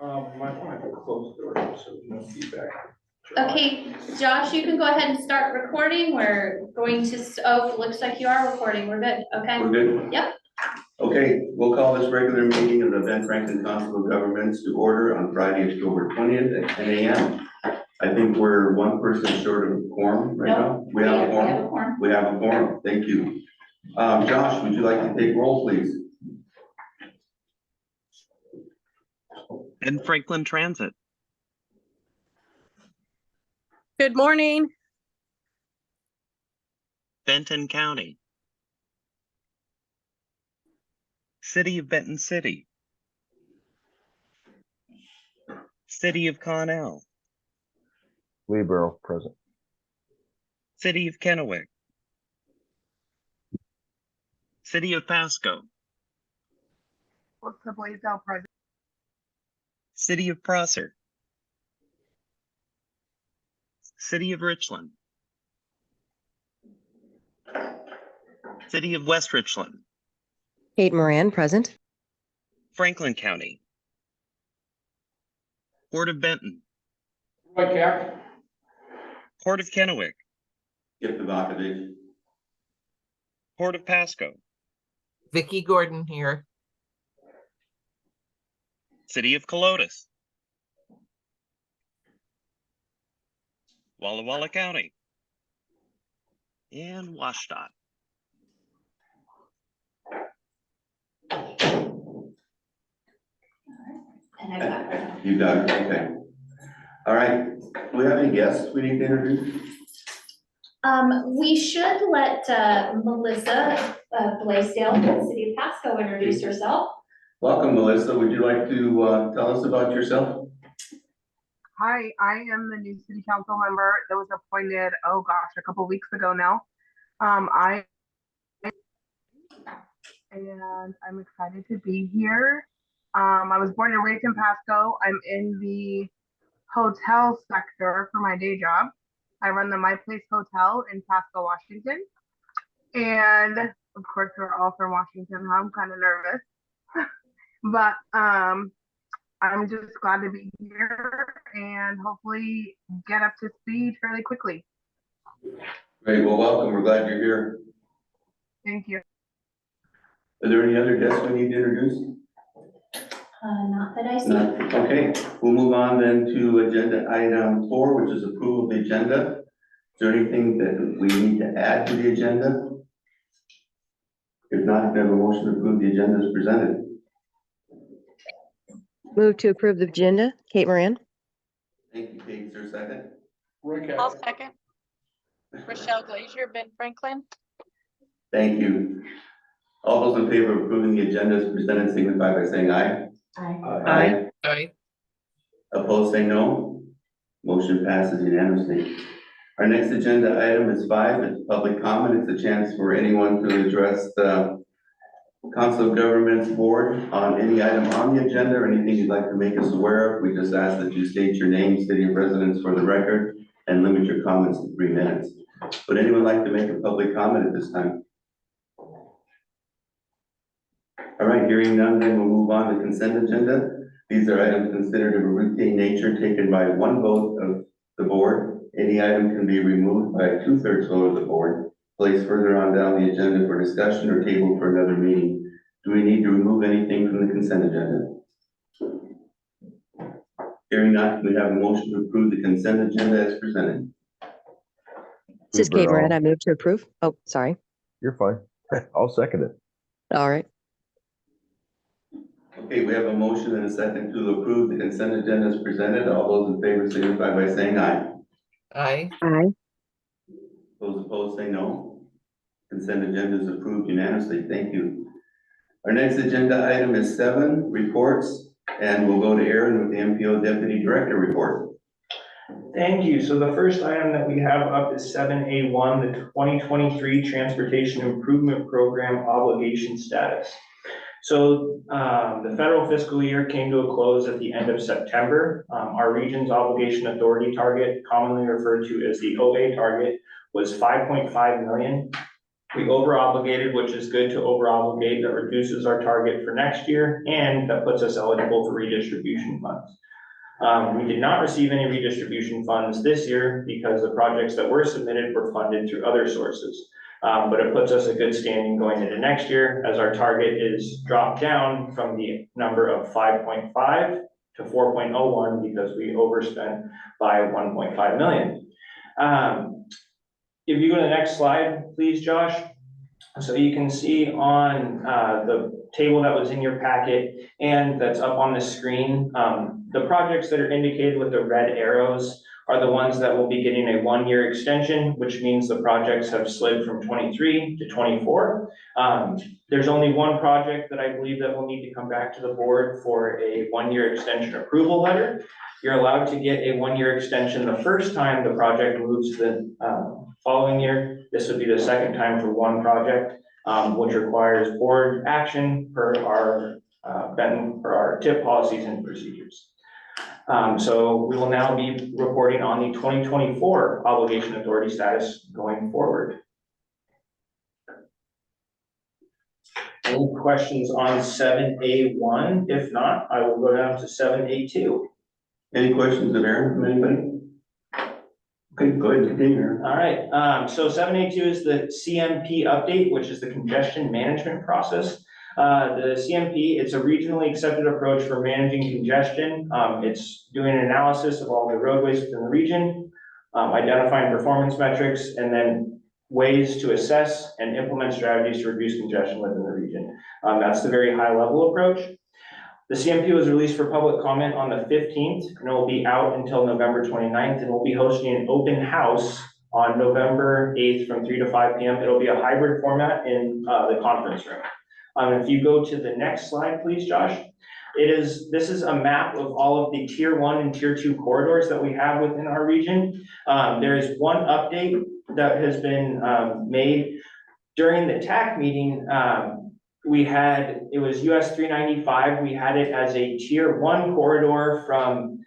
Might want to close the door so there's no feedback. Okay, Josh, you can go ahead and start recording. We're going to, oh, looks like you are recording. We're good, okay? We're good? Yep. Okay, we'll call this regular meeting of the Benton-Franklin Council of Governments to order on Friday, October 20th at 10 a.m. I think we're one person short of a quorum right now. We have a quorum? We have a quorum. Thank you. Josh, would you like to take roll, please? Benton-Franklin Transit. Good morning. Benton County. City of Benton City. City of Connell. Wheelbarrow, present. City of Kennewick. City of Pasco. What's the Blaisdell present? City of Prosser. City of Richland. City of West Richland. Kate Moran, present. Franklin County. Port of Benton. Right, Cap? Port of Kennewick. Skip the Vakovich. Port of Pasco. Vicki Gordon here. City of Colotis. Walla Walla County. And Washtenaw. And I got it. You got it, okay. All right, do we have any guests we need to introduce? We should let Melissa Blaisdell, the City of Pasco, introduce herself. Welcome, Melissa. Would you like to tell us about yourself? Hi, I am the new city council member that was appointed, oh gosh, a couple weeks ago now. And I'm excited to be here. I was born and raised in Pasco. I'm in the hotel sector for my day job. I run the My Place Hotel in Pasco, Washington. And of course, we're all from Washington. I'm kind of nervous, but I'm just glad to be here and hopefully get up to speed fairly quickly. Great, well, welcome. We're glad you're here. Thank you. Are there any other guests we need to introduce? Not that I see. No. Okay, we'll move on then to agenda item 4, which is approval of the agenda. Is there anything that we need to add to the agenda? If not, then a motion to approve the agenda as presented. Move to approve the agenda. Kate Moran. Thank you, Kate. Is there a second? Right, Cap? I'll second. Rochelle Glazier, Ben Franklin. Thank you. All those in favor of approving the agenda as presented signify by saying aye. Aye. Aye. Opposed, say no. Motion passes unanimously. Our next agenda item is 5. It's public comment. It's a chance for anyone to address the Council of Governments Board on any item on the agenda or anything you'd like to make us aware of. We just ask that you state your name, city of residence for the record, and limit your comments to 3 minutes. Would anyone like to make a public comment at this time? All right, hearing none, then we'll move on to consent agenda. These are items considered of a routine nature taken by 1 vote of the board. Any item can be removed by a 2/3 vote of the board, placed further on down the agenda for discussion or tabled for another meeting. Do we need to remove anything from the consent agenda? Hearing none, we have a motion to approve the consent agenda as presented. This is Kate Moran. I move to approve. Oh, sorry. You're fine. I'll second it. All right. Okay, we have a motion and a second to approve the consent agenda as presented. All those in favor signify by saying aye. Aye. Aye. Those opposed say no. Consent agenda is approved unanimously. Thank you. Our next agenda item is 7, reports, and we'll go to Aaron with the MPO Deputy Director report. Thank you. So the first item that we have up is 7A1, the 2023 Transportation Improvement Program obligation status. So the federal fiscal year came to a close at the end of September. Our region's obligation authority target, commonly referred to as the OA target, was 5.5 million. We over obligated, which is good to over obligate, that reduces our target for next year, and that puts us eligible for redistribution funds. We did not receive any redistribution funds this year because the projects that were submitted were funded through other sources. But it puts us a good standing going into next year, as our target is dropped down from the number of 5.5 to 4.01 because we overspent by 1.5 million. If you go to the next slide, please, Josh. So you can see on the table that was in your packet and that's up on the screen, the projects that are indicated with the red arrows are the ones that will be getting a 1-year extension, which means the projects have slid from 23 to 24. There's only one project that I believe that will need to come back to the board for a 1-year extension approval letter. You're allowed to get a 1-year extension the first time the project moves to the following year. This would be the second time for one project, which requires board action per our TIP policies and procedures. So we will now be reporting on the 2024 obligation authority status going forward. Any questions on 7A1? If not, I will go down to 7A2. Any questions of Aaron from anybody? Okay, go ahead, continue. All right, so 7A2 is the CMP update, which is the congestion management process. The CMP, it's a regionally accepted approach for managing congestion. It's doing an analysis of all the roadways within the region, identifying performance metrics, and then ways to assess and implement strategies to reduce congestion within the region. That's the very high level approach. The CMP was released for public comment on the 15th, and it will be out until November 29th, and we'll be hosting an open house on November 8th from 3 to 5 p.m. It'll be a hybrid format in the conference room. If you go to the next slide, please, Josh. This is a map of all of the tier 1 and tier 2 corridors that we have within our region. There is one update that has been made during the TAC meeting. It was US 395. We had it as a tier 1 corridor from,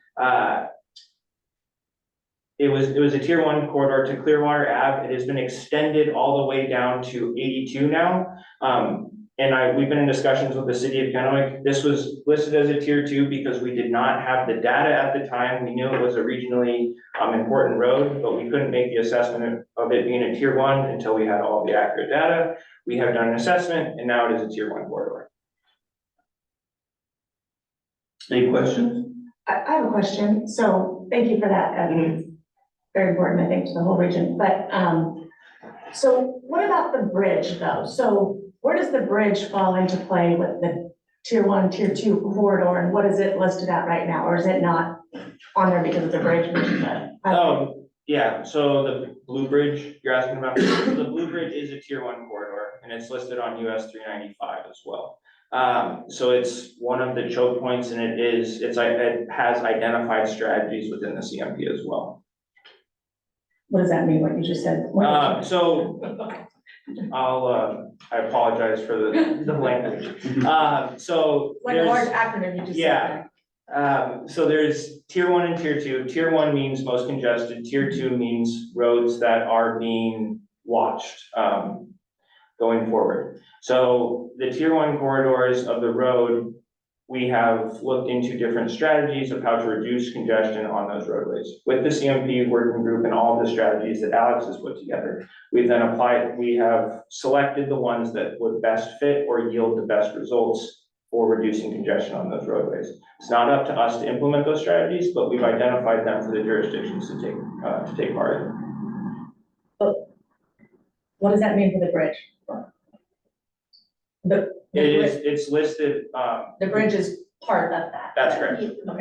it was a tier 1 corridor to Clearwater Ave. It has been extended all the way down to 82 now. We've been in discussions with the city of Kennewick. This was listed as a tier 2 because we did not have the data at the time. We knew it was a regionally important road, but we couldn't make the assessment of it being a tier 1 until we had all the accurate data. We have done an assessment, and now it is a tier 1 corridor. Any questions? I have a question. So thank you for that. Very important, I think, to the whole region. But so what about the bridge, though? So where does the bridge fall into play with the tier 1, tier 2 corridor, and what is it listed at right now? Or is it not on there because it's a bridge? Yeah, so the Blue Bridge you're asking about, the Blue Bridge is a tier 1 corridor, and it's listed on US 395 as well. So it's one of the choke points, and it has identified strategies within the CMP as well. What does that mean, what you just said? So I apologize for the language. So like a large acronym you just said. So there's tier 1 and tier 2. Tier 1 means most congested. Tier 2 means roads that are being watched going forward. So the tier 1 corridors of the road, we have looked into different strategies of how to reduce congestion on those roadways. With the CMP working group and all of the strategies that Alex has put together, we have selected the ones that would best fit or yield the best results for reducing congestion on those roadways. It's not up to us to implement those strategies, but we've identified them for the jurisdictions to take part in. But what does that mean for the bridge? It's listed. The bridge is part of that. That's correct. Okay, all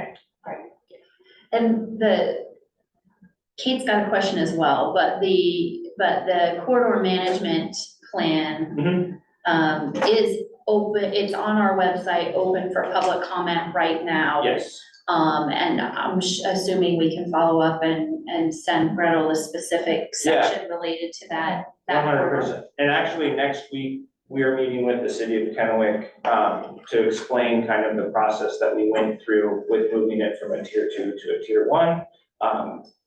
right. And Kate's got a question as well, but the corridor management plan is open, it's on our website, open for public comment right now. Yes. And I'm assuming we can follow up and send Gretel a specific section related to that. 100%. And actually next week, we are meeting with the city of Kennewick to explain kind of the process that we went through with moving it from a tier 2 to a tier 1.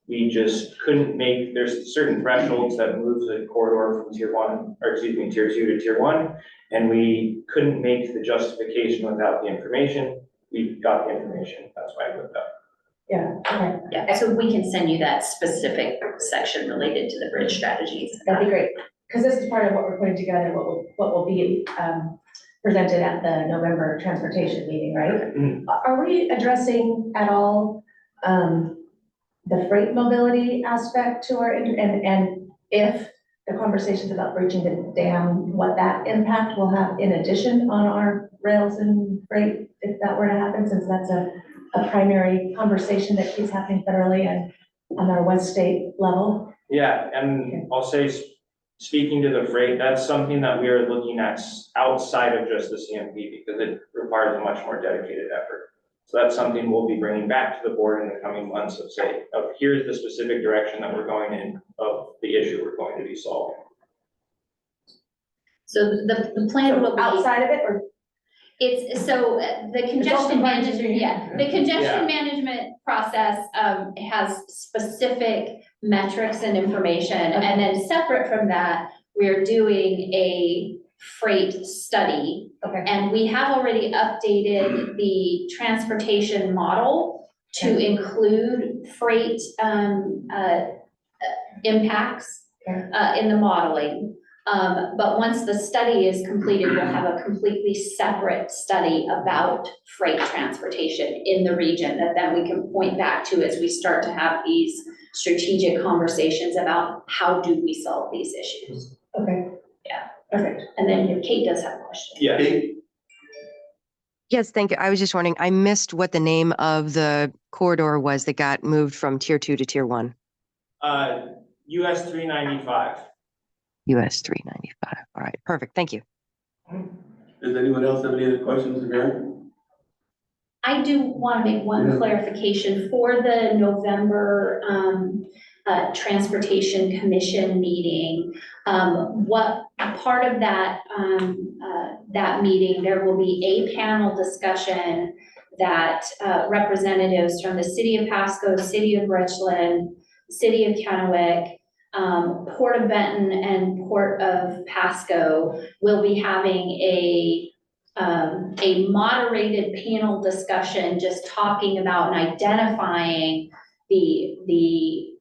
We just couldn't make, there's certain thresholds that move the corridor from tier 1, or excuse me, tier 2 to tier 1, and we couldn't make the justification without the information. We got the information, that's why I moved up. Yeah, okay, Yeah, so we can send you that specific section related to the bridge strategies. that'd be great, because this is part of what we're putting together, what will be, presented at the November transportation meeting, right? Mhm. Are we addressing at all, the freight mobility aspect to our, and if the conversations about breaching the dam, what that impact will have in addition on our rails and freight, if that were to happen, since that's a primary conversation that keeps happening federally and on our West state level? Yeah, and I'll say, speaking to the freight, that's something that we are looking at outside of just the CMP because it requires a much more dedicated effort. So that's something we'll be bringing back to the board in the coming months of here's the specific direction that we're going in of the issue we're going to be solving. So the plan will be. Outside of it, or? It's, so the all congestion combined management, together. yeah, the Yeah. congestion management process, has specific metrics and information. And then separate from that, we're doing a freight study. Okay. And we have already updated the transportation model to include freight, impacts, in the modeling. But once the study is completed, we'll have a completely separate study about freight transportation in the region that then we can point back to as we start to have these strategic conversations about how do we solve these issues. Okay. Yeah. Perfect. And then Kate does have a question. Yeah. Kate? Yes, thank you. I was just wondering, I missed what the name of the corridor was that got moved from tier 2 to tier 1. US 395. US 395. All right, perfect. Thank you. Does anyone else have any other questions of Aaron? I do want to make one clarification for the November Transportation Commission meeting. What part of that that meeting, there will be a panel discussion that representatives from the City of Pasco, City of Richland, City of Kennewick, Port of Benton, and Port of Pasco will be having a moderated panel discussion, just talking about and identifying the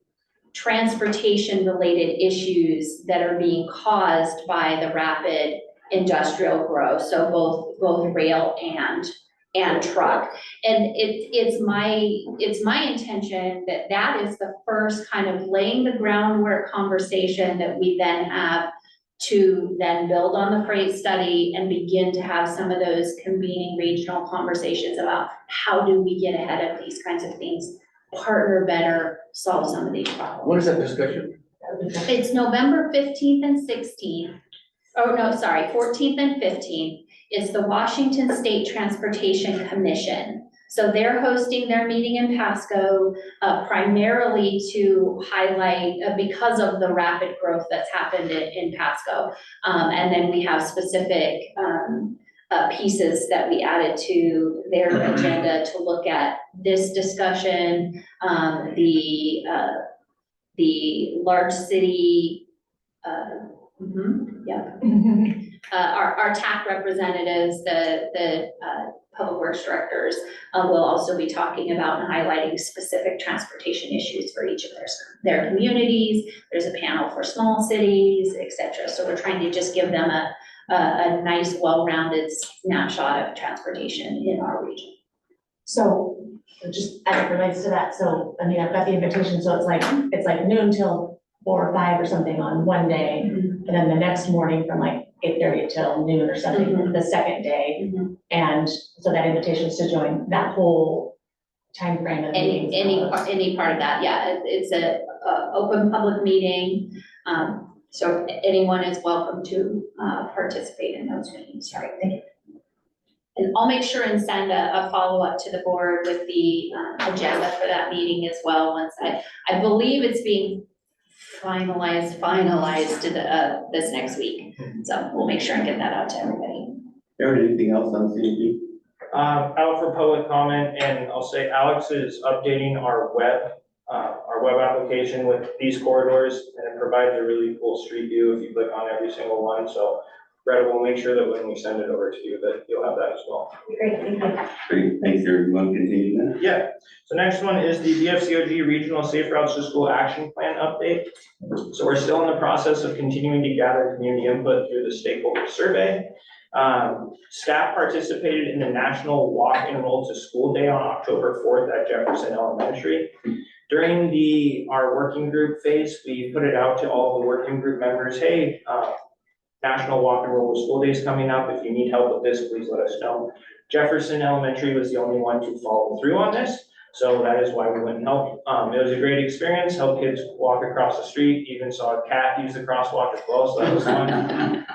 transportation related issues that are being caused by the rapid industrial growth. So both rail and truck. And it's my intention that that is the first kind of laying the groundwork conversation that we then have to then build on the freight study and begin to have some of those convening regional conversations about how do we get ahead of these kinds of things, partner better, solve some of these problems. What is that discussion? It's November 15th and 16th. Oh, no, sorry, 14th and 15th. It's the Washington State Transportation Commission. So they're hosting their meeting in Pasco primarily to highlight, because of the rapid growth that's happened in Pasco. And then we have specific pieces that we added to their agenda to look at this discussion, the large city, our TAC representatives, the public works directors will also be talking about and highlighting specific transportation issues for each of their communities. There's a panel for small cities, et cetera. So we're trying to just give them a nice, well-rounded snapshot of transportation in our region. So just as it relates to that, so I mean, I've got the invitation, so it's like noon till 4 or 5 or something on one day, and then the next morning from like 8:30 till noon or something, the second day. And so that invitation is to join that whole timeframe of meetings. Any part of that, yeah. It's a open public meeting, so anyone is welcome to participate in those meetings. Sorry, thank you. And I'll make sure and send a follow-up to the board with the agenda for that meeting as well. Once I believe it's being finalized this next week. So we'll make sure and get that out to everybody. Aaron, anything else on CMP? Out for public comment, and I'll say Alex is updating our our web application with these corridors, and it provides a really cool street view if you click on every single one. So Greta will make sure that when we send it over to you, that you'll have that as well. Great, thank you. Great, thanks, Eric. You want to continue that? Yeah, so next one is the BFCOG Regional Safe Routes to School Action Plan update. So we're still in the process of continuing to gather community input through the stakeholder survey. Staff participated in the National Walk Enroll to School Day on October 4th at Jefferson Elementary. During our working group phase, we put it out to all the working group members, hey, National Walk and Roll to School Day is coming up. If you need help with this, please let us know. Jefferson Elementary was the only one to follow through on this, so that is why we went and helped. It was a great experience, helped kids walk across the street, even saw a cat use the crosswalk as well, so that was fun.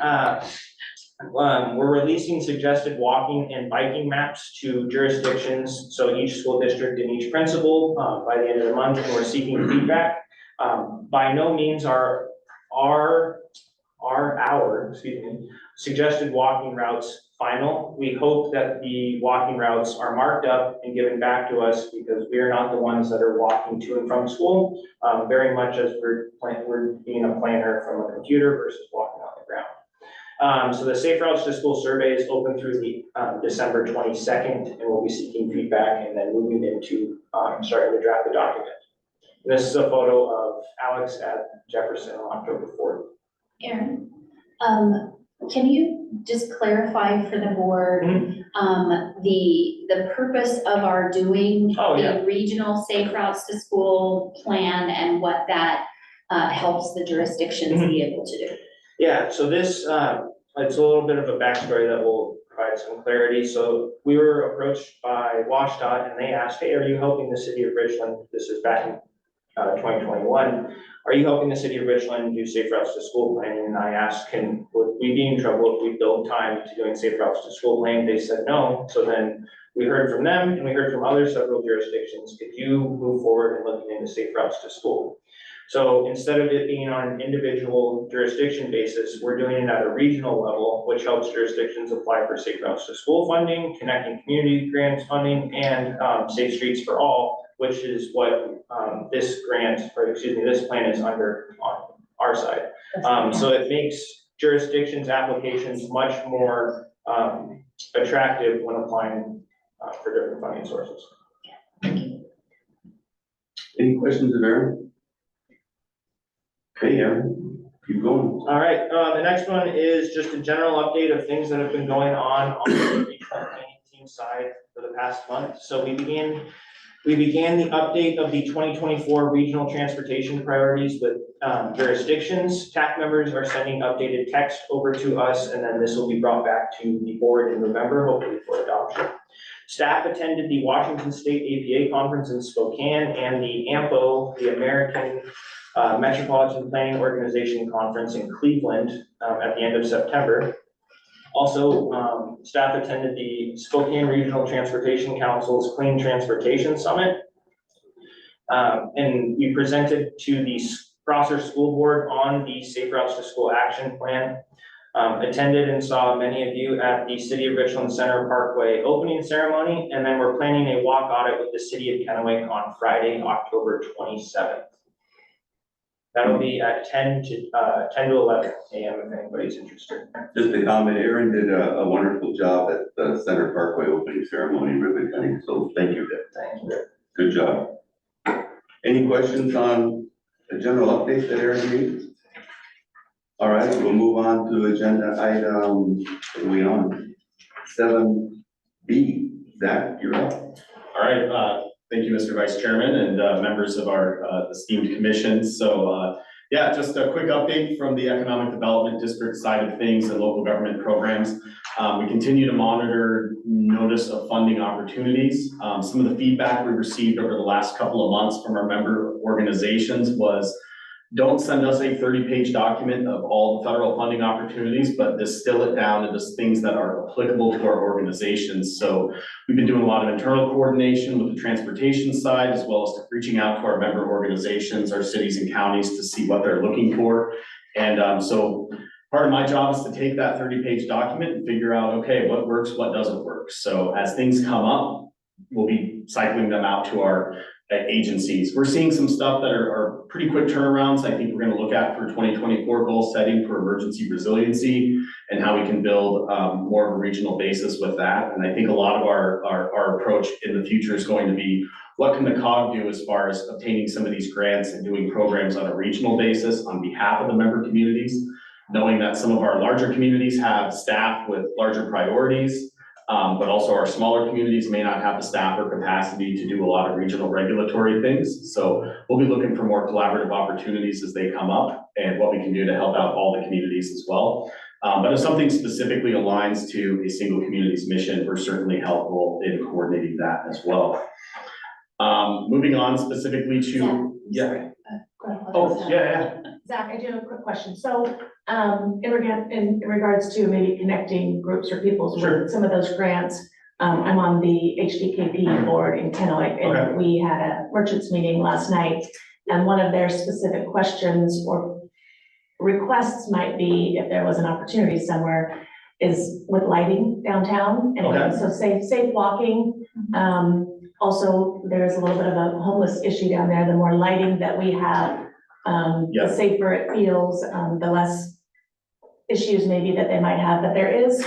We're releasing suggested walking and biking maps to jurisdictions, so each school district and each principal by the end of the month, and we're seeking feedback. By no means are our suggested walking routes final. We hope that the walking routes are marked up and given back to us because we are not the ones that are walking to and from school, very much as we're being a planner from a computer versus walking on the ground. So the Safe Routes to School survey is open through the December 22nd, and we'll be seeking feedback and then moving into starting to draft the document. This is a photo of Alex at Jefferson on October 4th. Aaron, can you just clarify for the board, the purpose of our doing the regional safe routes to school plan and what that helps the jurisdictions be able to do? Yeah, so this, it's a little bit of a backstory that will provide some clarity. So we were approached by WashDOT and they asked, hey, are you helping the city of Richland? This is back in 2021. Are you helping the city of Richland do safe routes to school planning? And I asked, would we be in trouble if we build time to doing safe routes to school planning? They said no. So then we heard from them and we heard from other several jurisdictions. Could you move forward and looking into safe routes to school? So instead of it being on an individual jurisdiction basis, we're doing it at a regional level, which helps jurisdictions apply for safe routes to school funding, connecting community grants funding, and Safe Streets for All, which is what this plan is under on our side. So it makes jurisdictions' applications much more attractive when applying for different funding sources. Any questions of Aaron? Okay, Aaron, keep going. All right, the next one is just a general update of things that have been going on the regional planning team side for the past month. So we began the update of the 2024 regional transportation priorities with jurisdictions. TAC members are sending updated text over to us, and then this will be brought back to the board in November, hopefully for adoption. Staff attended the Washington State APA conference in Spokane and the AMPO, the American Metropolitan Planning Organization conference in Cleveland at the end of September. Also, staff attended the Spokane Regional Transportation Council's Clean Transportation Summit. And we presented to the Prosser School Board on the Safe Routes to School Action Plan. Attended and saw many of you at the City of Richland Center Parkway opening ceremony, and then we're planning a walk audit with the City of Kennewick on Friday, October 27th. That'll be at 10 to 11 a.m. if anybody's interested. Just a comment, Aaron did a wonderful job at the Center Parkway opening ceremony, ribbon cutting, so thank you. Thank you. Good job. Any questions on the general update that Aaron gave? All right, we'll move on to agenda item, what are we on? 7B, Zach, you're up. All right, thank you, Mr. Vice Chairman and members of our esteemed commission. So yeah, just a quick update from the Economic Development District side of things and local government programs. We continue to monitor notice of funding opportunities. Some of the feedback we received over the last couple of months from our member organizations was, don't send us a 30-page document of all the federal funding opportunities, but distill it down into things that are applicable to our organizations. So we've been doing a lot of internal coordination with the transportation side, as well as reaching out to our member organizations, our cities and counties to see what they're looking for. And so part of my job is to take that 30-page document and figure out, okay, what works, what doesn't work. So as things come up, we'll be cycling them out to our agencies. We're seeing some stuff that are pretty quick turnarounds. I think we're gonna look at for 2024 goal setting for emergency resiliency and how we can build more of a regional basis with that. And I think a lot of our approach in the future is going to be, what can the COG do as far as obtaining some of these grants and doing programs on a regional basis on behalf of the member communities, knowing that some of our larger communities have staff with larger priorities, but also our smaller communities may not have the staff or capacity to do a lot of regional regulatory things. So we'll be looking for more collaborative opportunities as they come up and what we can do to help out all the communities as well. But if something specifically aligns to a single community's mission, we're certainly helpful in coordinating that as well. Moving on specifically to, yeah. Oh, yeah. Zach, I do have a quick question. So, in regards to maybe connecting groups or peoples Sure. with some of those grants, I'm on the HDKP board in Kennewick, and Okay. we had a merchants meeting last night. And one of their specific questions or requests might be, if there was an opportunity somewhere, is with lighting downtown. And Okay. so safe walking. Also, there's a little bit of a homeless issue down there. The more lighting that we have, Yeah. the safer it feels, the less issues maybe that they might have. But there is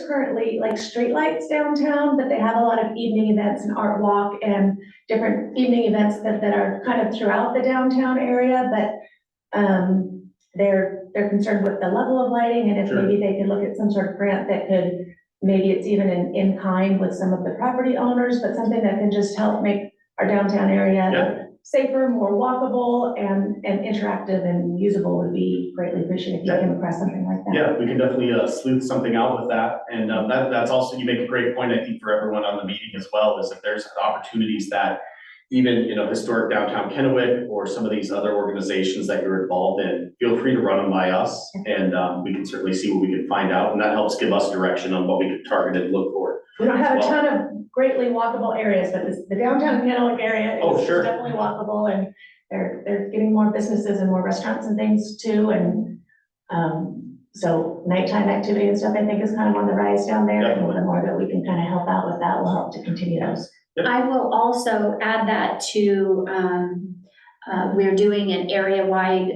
currently like streetlights downtown, but they have a lot of evening events and art walk and different evening events that are kind of throughout the downtown area. But they're concerned with the level of lighting, and if Sure. maybe they could look at some sort of grant that could, maybe it's even in kind with some of the property owners, but something that can just help make our downtown area Yeah. safer, more walkable, and interactive and usable would be greatly appreciated if you Yeah. came across something like that. Yeah, we can definitely sleuth something out with that. And that's also, you make a great point, I think, for everyone on the meeting as well, is if there's opportunities that even, historic downtown Kennewick or some of these other organizations that you're involved in, feel free to run them by us, and we can certainly see what we can find out, and that helps give us direction on what we can target and look for. We don't have a Well- ton of greatly walkable areas, but the downtown Kennewick area Oh, is sure. definitely walkable, and they're getting more businesses and more restaurants and things too, and so nighttime activity and stuff, I think, is kind of on the rise down there, and Definitely. the more that we can kind of help out with that will help to continue those. I will also add that to, we're doing an area-wide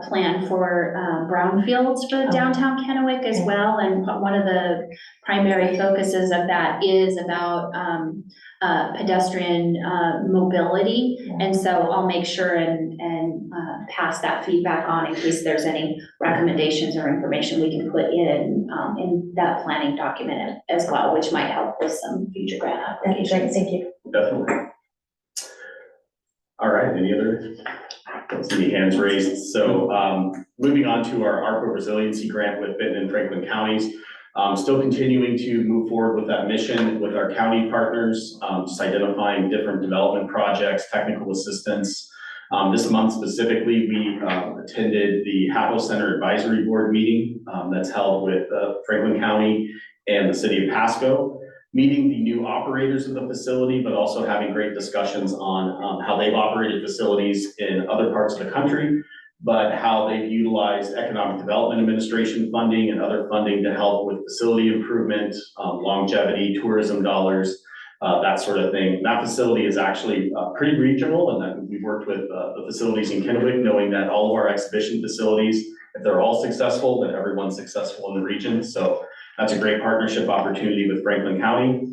plan for brownfields for downtown Kennewick as well. And one of the primary focuses of that is about pedestrian mobility. And so I'll make sure and pass that feedback on in case there's any recommendations or information we can put in that planning document as well, which might help with some future grant That'd be great, applications. thank you. Definitely. All right, any other? Don't see any hands raised. So moving on to our ARPA resiliency grant with Benton-Franklin counties. Still continuing to move forward with that mission with our county partners, just identifying different development projects, technical assistance. This month specifically, we attended the HAPO Center Advisory Board meeting that's held with Franklin County and the city of Pasco, meeting the new operators of the facility, but also having great discussions on how they've operated facilities in other parts of the country, but how they've utilized Economic Development Administration funding and other funding to help with facility improvement, longevity, tourism dollars, that sort of thing. That facility is actually pretty regional, and that we've worked with the facilities in Kennewick, knowing that all of our exhibition facilities, if they're all successful, then everyone's successful in the region. So that's a great partnership opportunity with Franklin County.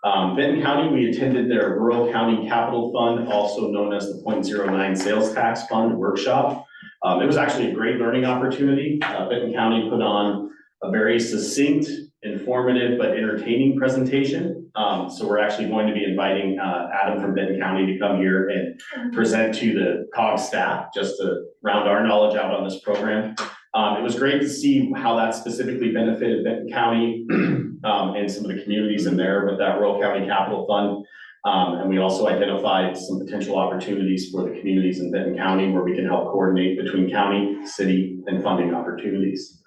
Benton County, we attended their Rural County Capital Fund, also known as the .09 Sales Tax Fund workshop. It was actually a great learning opportunity. Benton County put on a very succinct, informative, but entertaining presentation. So we're actually going to be inviting Adam from Benton County to come here and present to the COG staff, just to round our knowledge out on this program. It was great to see how that specifically benefited Benton County and some of the communities in there with that Rural County Capital Fund. And we also identified some potential opportunities for the communities in Benton County where we can help coordinate between county, city, and funding opportunities.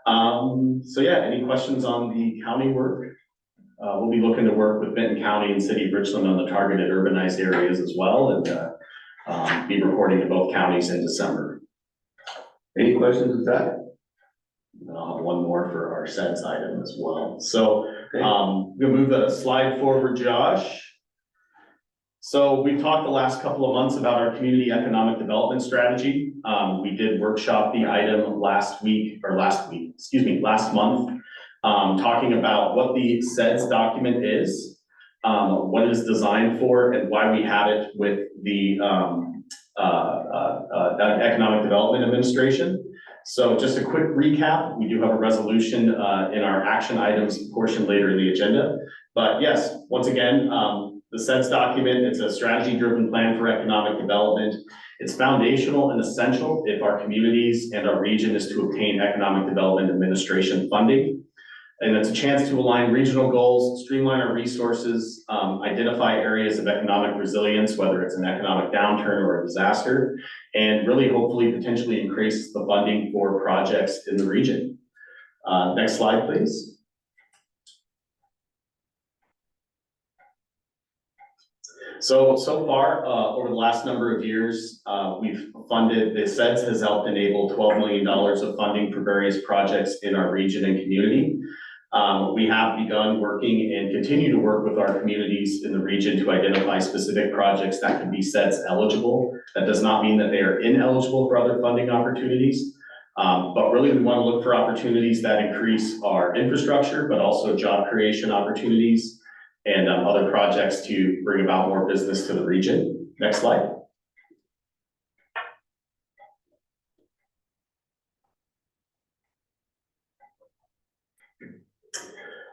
So yeah, any questions on the county work? We'll be looking to work with Benton County and City of Richland on the targeted urbanized areas as well, and be reporting to both counties in December. Any questions with that? And I'll have one more for our SEDS item as well. So we'll move the slide forward, Josh. So we've talked the last couple of months about our community economic development strategy. We did workshop the item last month, talking about what the SEDS document is, what it is designed for, and why we have it with the Economic Development Administration. So just a quick recap, we do have a resolution in our action items portion later in the agenda. But yes, once again, the SEDS document, it's a strategy-driven plan for economic development. It's foundational and essential if our communities and our region is to obtain Economic Development Administration funding. And it's a chance to align regional goals, streamline our resources, identify areas of economic resilience, whether it's an economic downturn or a disaster, and really hopefully potentially increase the funding for projects in the region. Next slide, please. So far, over the last number of years, we've funded, the SEDS has helped enable $12 million of funding for various projects in our region and community. We have begun working and continue to work with our communities in the region to identify specific projects that can be SEDS eligible. That does not mean that they are ineligible for other funding opportunities. But really we want to look for opportunities that increase our infrastructure, but also job creation opportunities and other projects to bring about more business to the region. Next slide.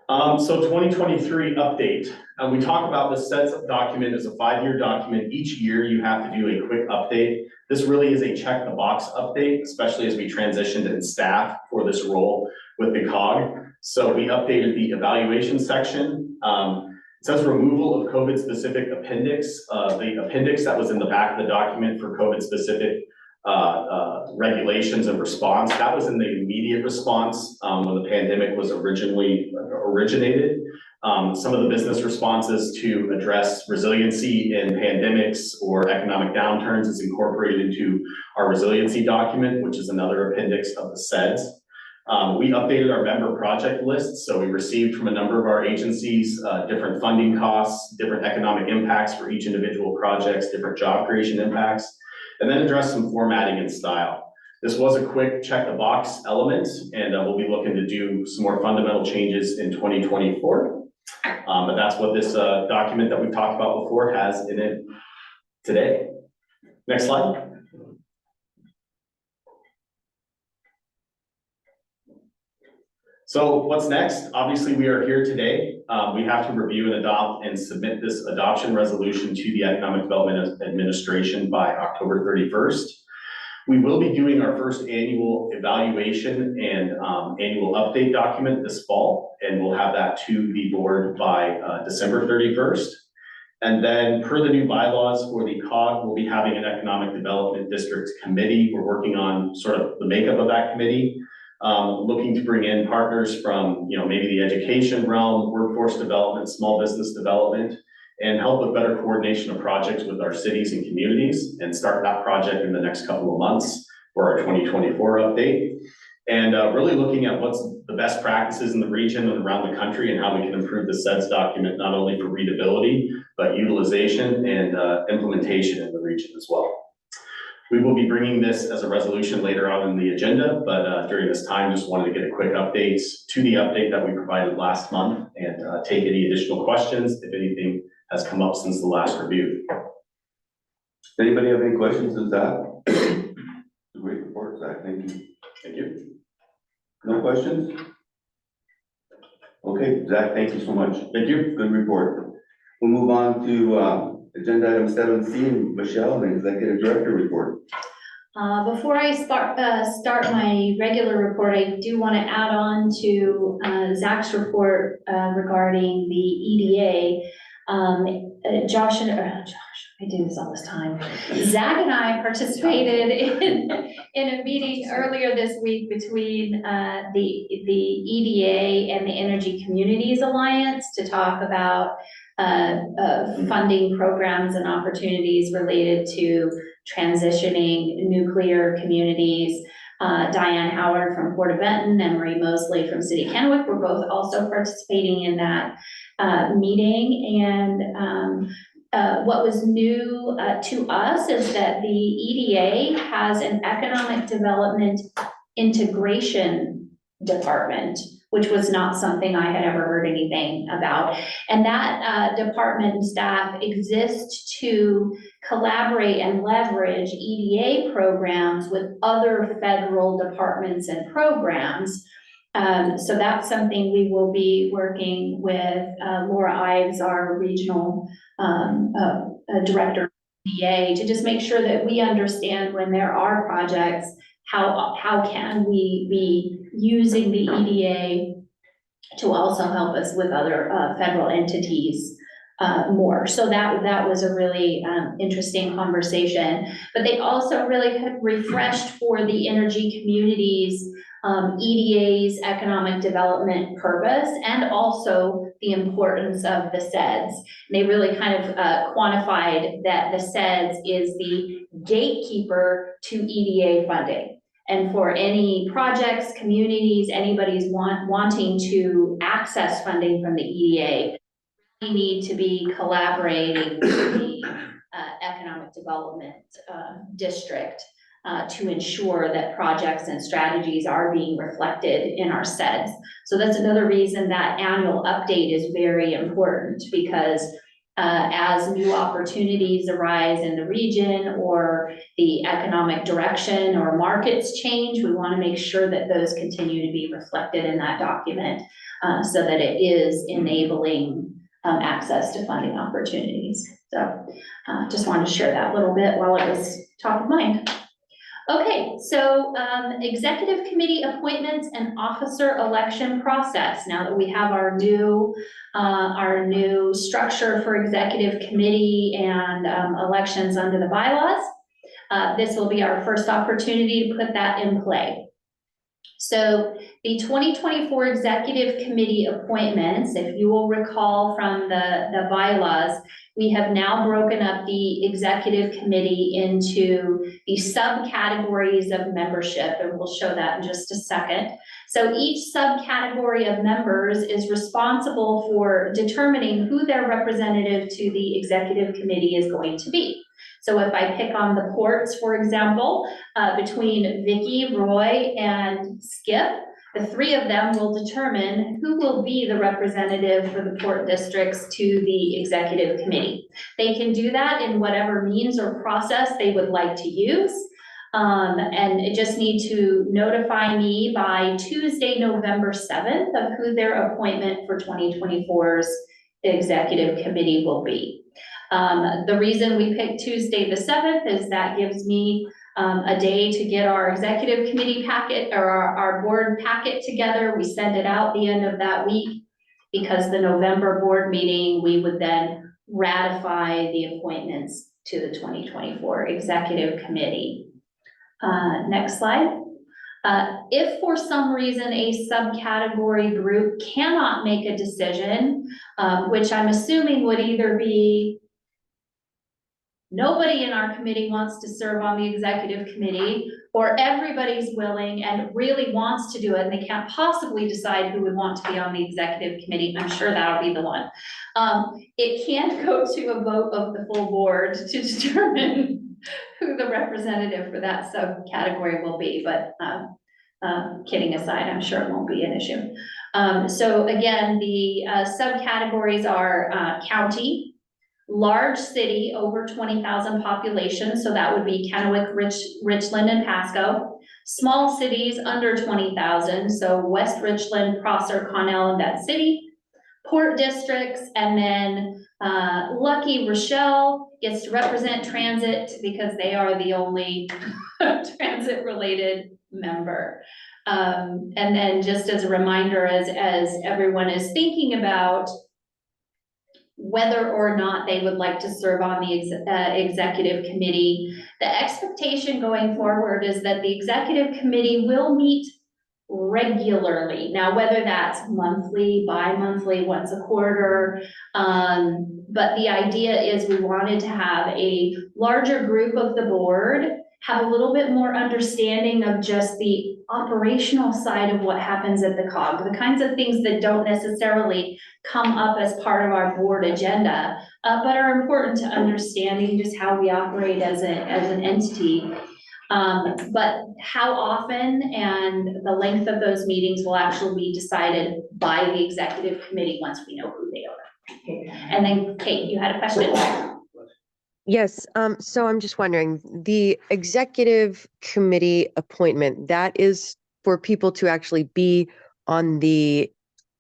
So 2023 update. We talk about the SEDS document as a 5-year document. Each year you have to do a quick update. This really is a check the box update, especially as we transitioned in staff for this role with the COG. So we updated the evaluation section. It says removal of COVID specific appendix. The appendix that was in the back of the document for COVID specific regulations and response, that was in the immediate response when the pandemic was originally originated. Some of the business responses to address resiliency in pandemics or economic downturns is incorporated into our resiliency document, which is another appendix of the SEDS. We updated our member project list, so we received from a number of our agencies different funding costs, different economic impacts for each individual projects, different job creation impacts, and then address some formatting and style. This was a quick check the box element, and we'll be looking to do some more fundamental changes in 2024. But that's what this document that we've talked about before has in it today. Next slide. So what's next? Obviously, we are here today. We have to review and adopt and submit this adoption resolution to the Economic Development Administration by October 31st. We will be doing our first annual evaluation and annual update document this fall, and we'll have that to the board by December 31st. And then per the new bylaws for the COG, we'll be having an Economic Development District Committee. We're working on sort of the makeup of that committee. Looking to bring in partners from, maybe the education realm, workforce development, small business development, and help with better coordination of projects with our cities and communities, and start that project in the next couple of months for our 2024 update. And really looking at what's the best practices in the region and around the country and how we can improve the SEDS document, not only for readability, but utilization and implementation in the region as well. We will be bringing this as a resolution later on in the agenda, but during this time, just wanted to get a quick update to the update that we provided last month and take any additional questions if anything has come up since the last review. Anybody have any questions of Zach? It's a great report, Zach. Thank you. Thank you. No questions? Okay, Zach, thank you so much. Thank you. Good report. We'll move on to agenda item 7C, Michelle, the Executive Director report. Before I start my regular report, I do want to add on to Zach's report regarding the EDA. Josh, I do this all this time. Zach and I participated in a meeting earlier this week between the EDA and the Energy Communities Alliance to talk about funding programs and opportunities related to transitioning nuclear communities. Diane Howard from Port of Benton and Marie Mosley from City of Kennewick were both also participating in that meeting. And what was new to us is that the EDA has an economic development integration department, which was not something I had ever heard anything about. And that department and staff exists to collaborate and leverage EDA programs with other federal departments and programs. So that's something we will be working with Laura Ives, our regional director of EDA, to just make sure that we understand when there are projects, how can we be using the EDA to also help us with other federal entities more. So that was a really interesting conversation. But they also really had refreshed for the energy communities EDA's economic development purpose and also the importance of the SEDS. They really kind of quantified that the SEDS is the gatekeeper to EDA funding. And for any projects, communities, anybody's wanting to access funding from the EDA, we need to be collaborating with the economic development district to ensure that projects and strategies are being reflected in our SEDS. So that's another reason that annual update is very important, because as new opportunities arise in the region or the economic direction or markets change, we want to make sure that those continue to be reflected in that document so that it is enabling access to funding opportunities. So just wanted to share that little bit while it was top of mind. Okay, so executive committee appointments and officer election process. Now that we have our new structure for executive committee and elections under the bylaws, this will be our first opportunity to put that in play. So the 2024 executive committee appointments, if you will recall from the bylaws, we have now broken up the executive committee into the subcategories of membership, and we'll show that in just a second. So each subcategory of members is responsible for determining who their representative to the executive committee is going to be. So if I pick on the ports, for example, between Vicky, Roy, and Skip, the three of them will determine who will be the representative for the port districts to the executive committee. They can do that in whatever means or process they would like to use. And it just need to notify me by Tuesday, November 7th of who their appointment for 2024's executive committee will be. The reason we picked Tuesday the 7th is that gives me a day to get our executive committee packet or our board packet together. We send it out the end of that week, because the November board meeting, we would then ratify the appointments to the 2024 executive committee. Next slide. If for some reason a subcategory group cannot make a decision, which I'm assuming would either be nobody in our committee wants to serve on the executive committee, or everybody's willing and really wants to do it, and they can't possibly decide who would want to be on the executive committee, I'm sure that'll be the one. It can't go to a vote of the full board to determine who the representative for that subcategory will be, but kidding aside, I'm sure it won't be an issue. So again, the subcategories are county, large city over 20,000 population, so that would be Kennewick, Richland, and Pasco. Small cities under 20,000, so West Richland, Prosser, Connell, and that city. Port districts, and then lucky Rochelle gets to represent transit because they are the only transit-related member. And then just as a reminder, as everyone is thinking about whether or not they would like to serve on the executive committee, the expectation going forward is that the executive committee will meet regularly. Now, whether that's monthly, bi-monthly, once a quarter, but the idea is we wanted to have a larger group of the board, have a little bit more understanding of just the operational side of what happens at the COG, the kinds of things that don't necessarily come up as part of our board agenda, but are important to understanding just how we operate as an entity. But how often and the length of those meetings will actually be decided by the executive committee once we know who they are. And then Kate, you had a question? Yes, so I'm just wondering, the executive committee appointment, that is for people to actually be on the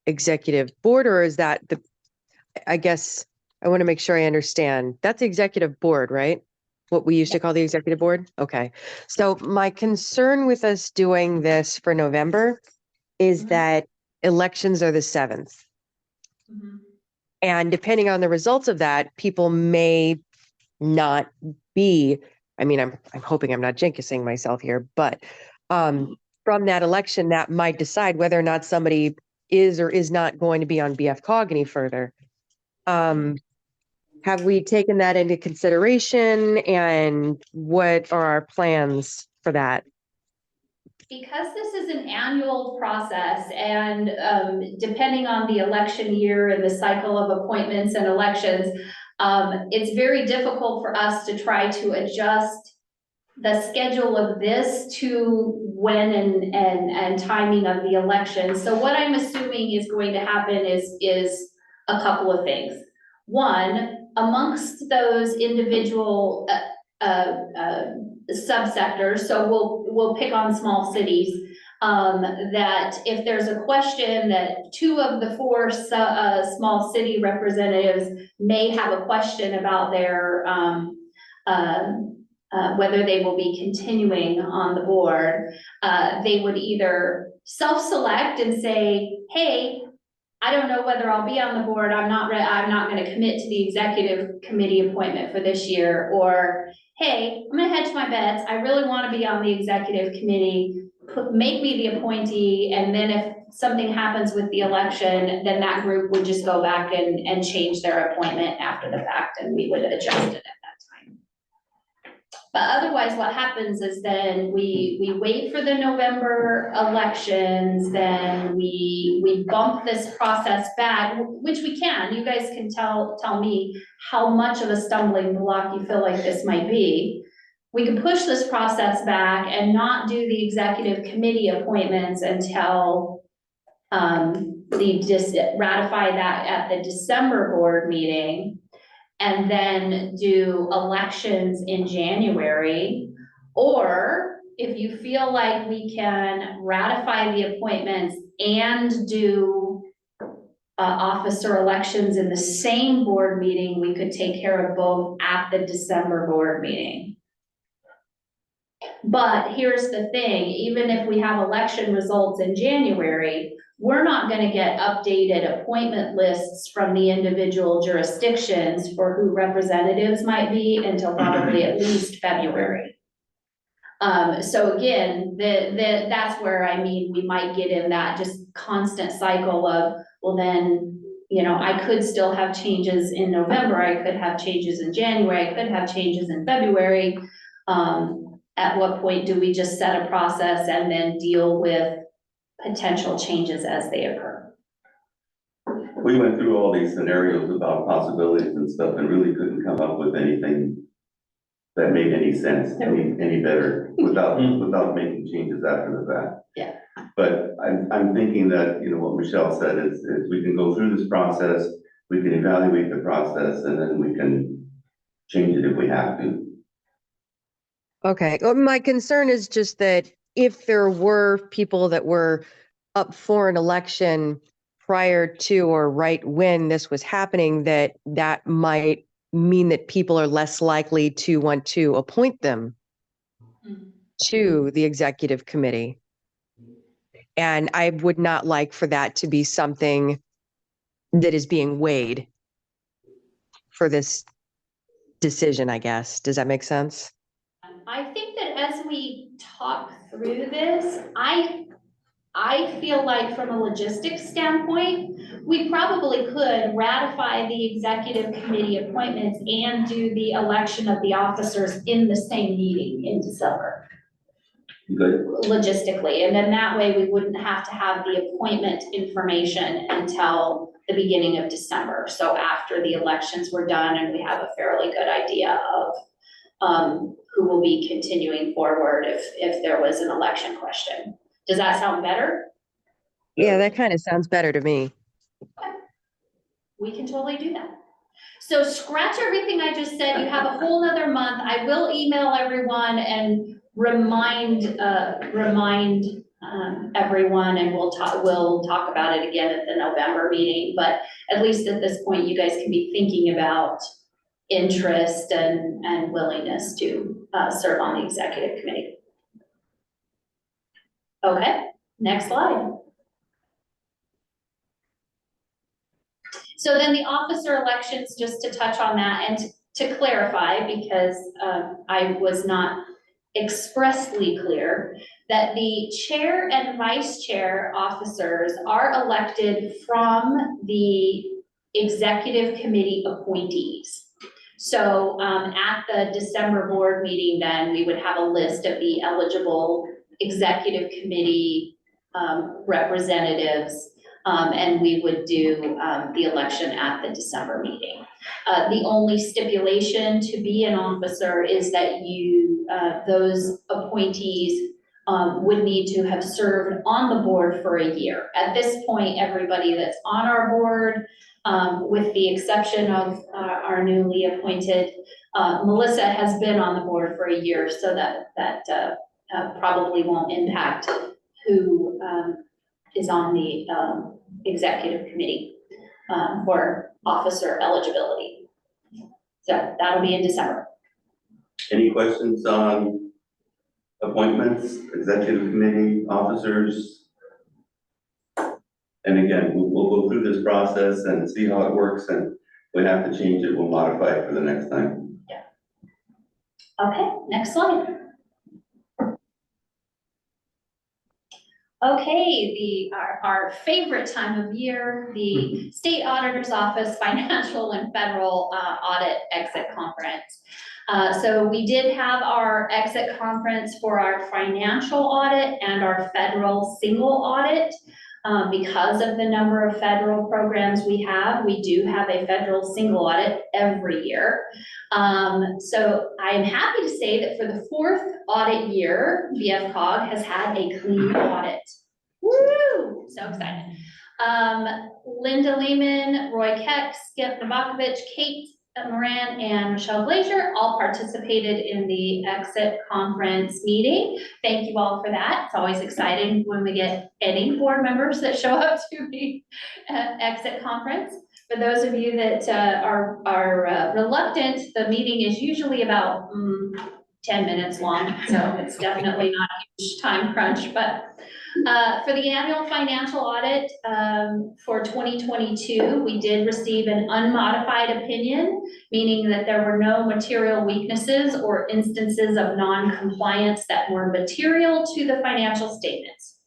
executive board, or is that I guess I want to make sure I understand. That's the executive board, right? What we used to call the executive board? Okay. So my concern with us doing this for November is that elections are the 7th. And depending on the results of that, people may not be, I mean, I'm hoping I'm not jinxing myself here, but from that election, that might decide whether or not somebody is or is not going to be on BFCOG any further. Have we taken that into consideration, and what are our plans for that? Because this is an annual process and depending on the election year and the cycle of appointments and elections, it's very difficult for us to try to adjust the schedule of this to when and timing of the election. So what I'm assuming is going to happen is a couple of things. One, amongst those individual subsectors, so we'll pick on small cities, that if there's a question that 2 of the 4 small city representatives may have a question about their whether they will be continuing on the board, they would either self-select and say, hey, I don't know whether I'll be on the board. I'm not going to commit to the executive committee appointment for this year. Or, hey, I'm going to hedge my bets. I really want to be on the executive committee. Make me the appointee. And then if something happens with the election, then that group would just go back and change their appointment after the fact, and we would adjust it at that time. But otherwise, what happens is then we wait for the November elections, then we bump this process back, which we can. You guys can tell me how much of a stumbling block you feel like this might be. We can push this process back and not do the executive committee appointments until ratify that at the December board meeting, and then do elections in January. Or if you feel like we can ratify the appointments and do officer elections in the same board meeting, we could take care of both at the December board meeting. But here's the thing, even if we have election results in January, we're not going to get updated appointment lists from the individual jurisdictions for who representatives might be until probably at least February. So again, that's where, I mean, we might get in that just constant cycle of, well then, you know, I could still have changes in November, I could have changes in January, I could have changes in February. At what point do we just set a process and then deal with potential changes as they occur? We went through all these scenarios about possibilities and stuff and really couldn't come up with anything that made any sense, any better without making changes after the fact. Yeah. But I'm thinking that, you know, what Michelle said is we can go through this process, we can evaluate the process, and then we can change it if we have to. Okay, well, my concern is just that if there were people that were up for an election prior to or right when this was happening, that might mean that people are less likely to want to appoint them to the executive committee. And I would not like for that to be something that is being weighed for this decision, I guess. Does that make sense? I think that as we talk through this, I feel like from a logistics standpoint, we probably could ratify the executive committee appointments and do the election of the officers in the same meeting in December. Good. logistically. And then that way we wouldn't have to have the appointment information until the beginning of December. So after the elections were done and we have a fairly good idea of who will be continuing forward if there was an election question. Does that sound better? Yeah, that kind of sounds better to me. We can totally do that. So scratch everything I just said. You have a whole nother month. I will email everyone and remind everyone, and we'll talk about it again at the November meeting. But at least at this point, you guys can be thinking about interest and willingness to serve on the executive committee. Okay, next slide. So then the officer elections, just to touch on that and to clarify, because I was not expressly clear, that the chair and vice chair officers are elected from the executive committee appointees. So at the December board meeting, then we would have a list of the eligible executive committee representatives, and we would do the election at the December meeting. The only stipulation to be an officer is that those appointees would need to have served on the board for a year. At this point, everybody that's on our board, with the exception of our newly appointed, Melissa has been on the board for a year, so that probably won't impact who is on the executive committee for officer eligibility. So that'll be in December. Any questions on appointments, executive committee, officers? And again, we'll go through this process and see how it works, and if we have to change it, we'll modify it for the next time. Yeah. Okay, next slide. Okay, our favorite time of year, the State Auditor's Office Financial and Federal Audit Exit Conference. So we did have our exit conference for our financial audit and our federal single audit. Because of the number of federal programs we do have a federal single audit every year. So I am happy to say that for the 4th audit year, BFCOG has had a clean audit. Woo! So excited. Linda Lehman, Roy Keck, Skip Novakovich, Kate Moran, and Michelle Glazier all participated in the exit conference meeting. Thank you all for that. It's always exciting when we get any board members that show up to the exit conference. For those of you that are reluctant, the meeting is usually about 10 minutes long, so it's definitely not a huge time crunch. But for the annual financial audit for 2022, we did receive an unmodified opinion, meaning that there were no material weaknesses or instances of non-compliance that were material to the financial statements.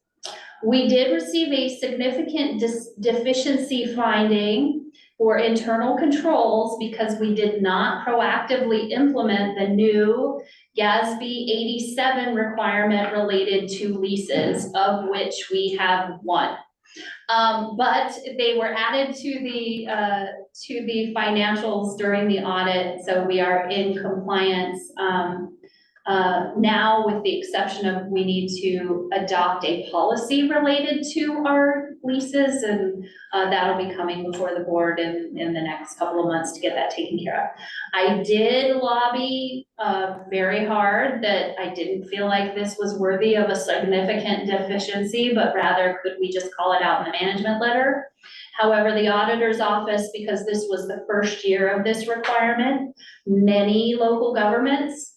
We did receive a significant deficiency finding for internal controls because we did not proactively implement the new GASB 87 requirement related to leases, of which we have one. But they were added to the financials during the audit, so we are in compliance now, with the exception of we need to adopt a policy related to our leases, and that'll be coming before the board in the next couple of months to get that taken care of. I did lobby very hard that I didn't feel like this was worthy of a significant deficiency, but rather could we just call it out in the management letter? However, the auditor's office, because this was the first year of this requirement, many local governments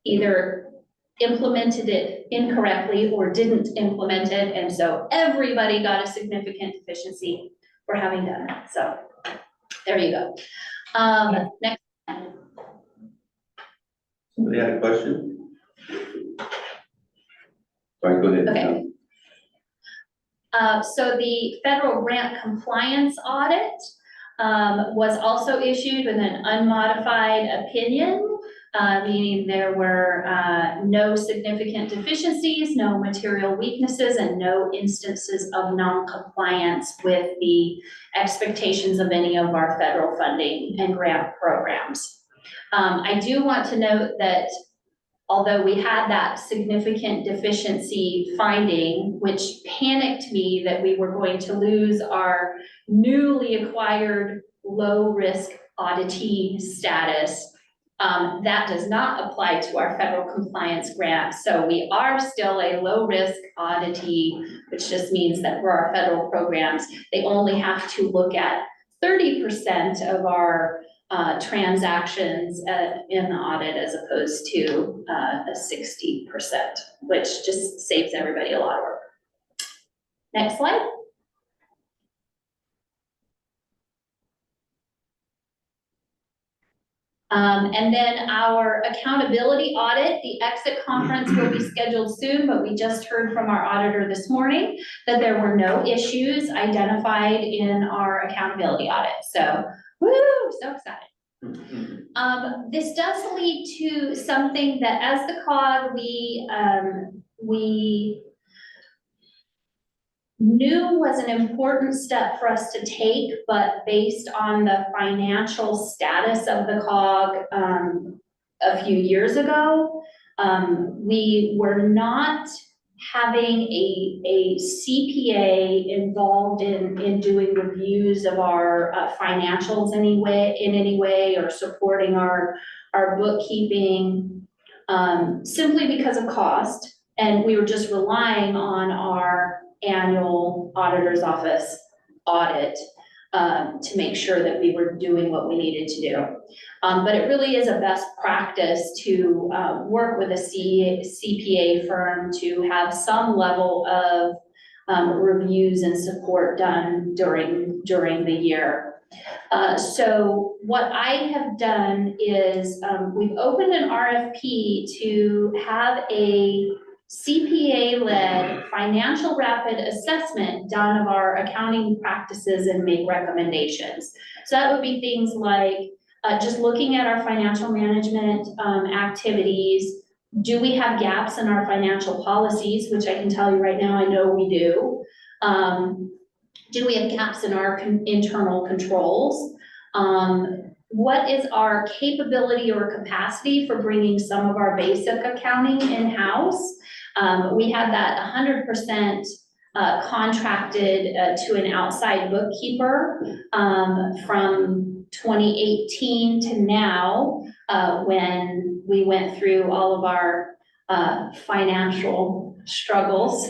either implemented it incorrectly or didn't implement it, and so everybody got a significant deficiency for having done that. So there you go. Next. Somebody had a question? Sorry, go ahead. Okay. So the federal grant compliance audit was also issued with an unmodified opinion. meaning there were no significant deficiencies, no material weaknesses, and no instances of non-compliance with the expectations of any of our federal funding and grant programs. I do want to note that although we had that significant deficiency finding, which panicked me that we were going to lose our newly acquired low-risk auditee status, that does not apply to our federal compliance grant. So we are still a low-risk auditee, which just means that for our federal programs, they only have to look at 30% of our transactions in the audit as opposed to a 60%, which just saves everybody a lot of work. Next slide. And then our accountability audit, the exit conference will be scheduled soon, but we just heard from our auditor this morning that there were no issues identified in our accountability audit. So, woo, so excited. This does lead to something that as the COG, we knew was an important step for us to take, but based on the financial status of the COG a few years ago, we were not having a CPA involved in doing reviews of our financials in any way or supporting our bookkeeping, simply because of cost. And we were just relying on our annual auditor's office audit to make sure that we were doing what we needed to do. But it really is a best practice to work with a CPA firm to have some level of reviews and support done during the year. So what I have done is we've opened an RFP to have a CPA-led financial rapid assessment done of our accounting practices and make recommendations. So that would be things like just looking at our financial management activities. Do we have gaps in our financial policies, which I can tell you right now, I know we do. Do we have gaps in our internal controls? What is our capability or capacity for bringing some of our basic accounting in-house? We had that 100% contracted to an outside bookkeeper from 2018 to now, when we went through all of our financial struggles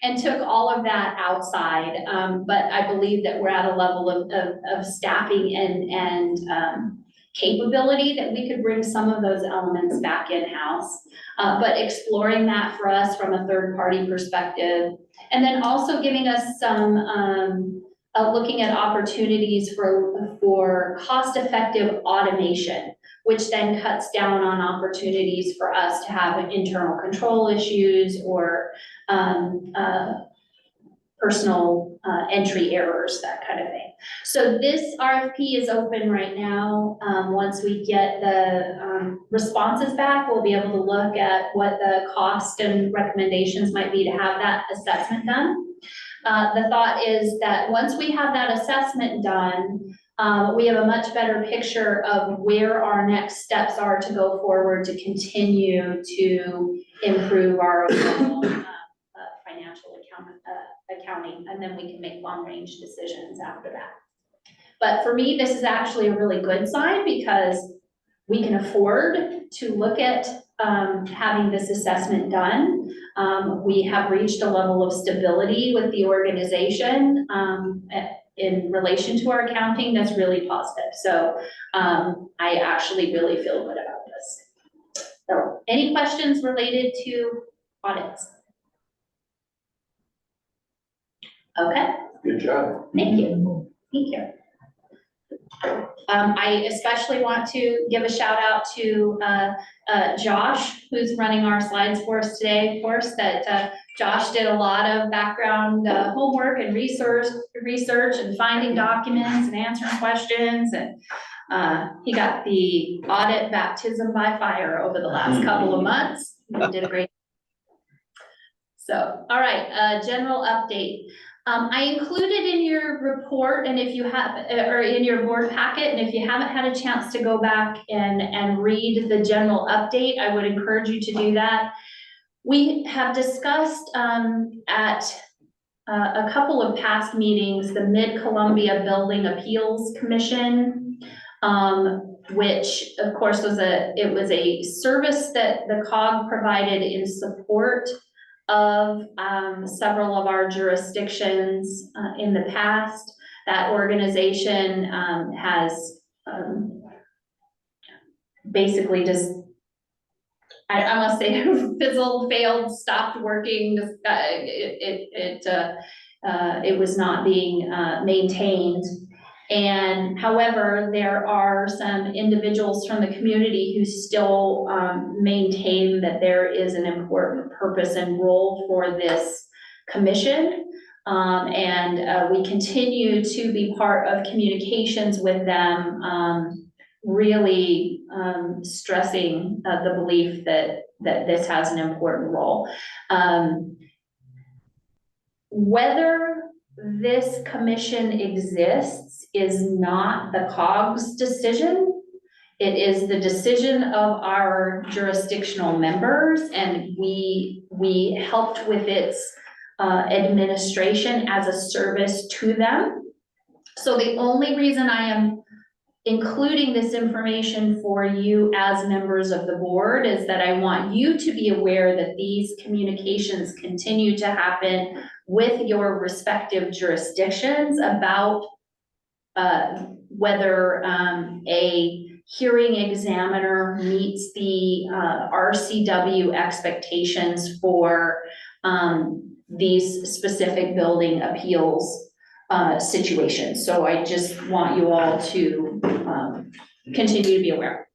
and took all of that outside. But I believe that we're at a level of staffing and capability that we could bring some of those elements back in-house. But exploring that for us from a third-party perspective, and then also giving us some looking at opportunities for cost-effective automation, which then cuts down on opportunities for us to have internal control issues or personal entry errors, that kind of thing. So this RFP is open right now. Once we get the responses back, we'll be able to look at what the cost and recommendations might be to have that assessment done. The thought is that once we have that assessment done, we have a much better picture of where our next steps are to go forward to continue to improve our overall financial accounting, and then we can make long-range decisions after that. But for me, this is actually a really good sign because we can afford to look at having this assessment done. We have reached a level of stability with the organization in relation to our accounting that's really positive. So I actually really feel good about this. So any questions related to audits? Okay. Good job. Thank you. Thank you. I especially want to give a shout out to Josh, who's running our slides for us today. Of course, that Josh did a lot of background homework and research and finding documents and answering questions. And He got the audit baptism by fire over the last couple of months. He did a great. So, all right, general update. I included in your report, and if you have, or in your board packet, and if you haven't had a chance to go back and read the general update, I would encourage you to do that. We have discussed at a couple of past meetings, the Mid-Columbia Building Appeals Commission, which of course was a service that the COG provided in support of several of our jurisdictions in the past. That organization has basically just, I must say, fizzled, failed, stopped working. It was not being maintained. And however, there are some individuals from the community who still maintain that there is an important purpose and role for this commission. We continue to be part of communications with them, really stressing the belief that this has an important role. Whether this commission exists is not the COG's decision. It is the decision of our jurisdictional members, and we helped with its administration as a service to them. So the only reason I am including this information for you as members of the board is that I want you to be aware that these communications continue to happen with your respective jurisdictions about whether a hearing examiner meets the RCW expectations for these specific building appeals situations. So I just want you all to continue to be aware.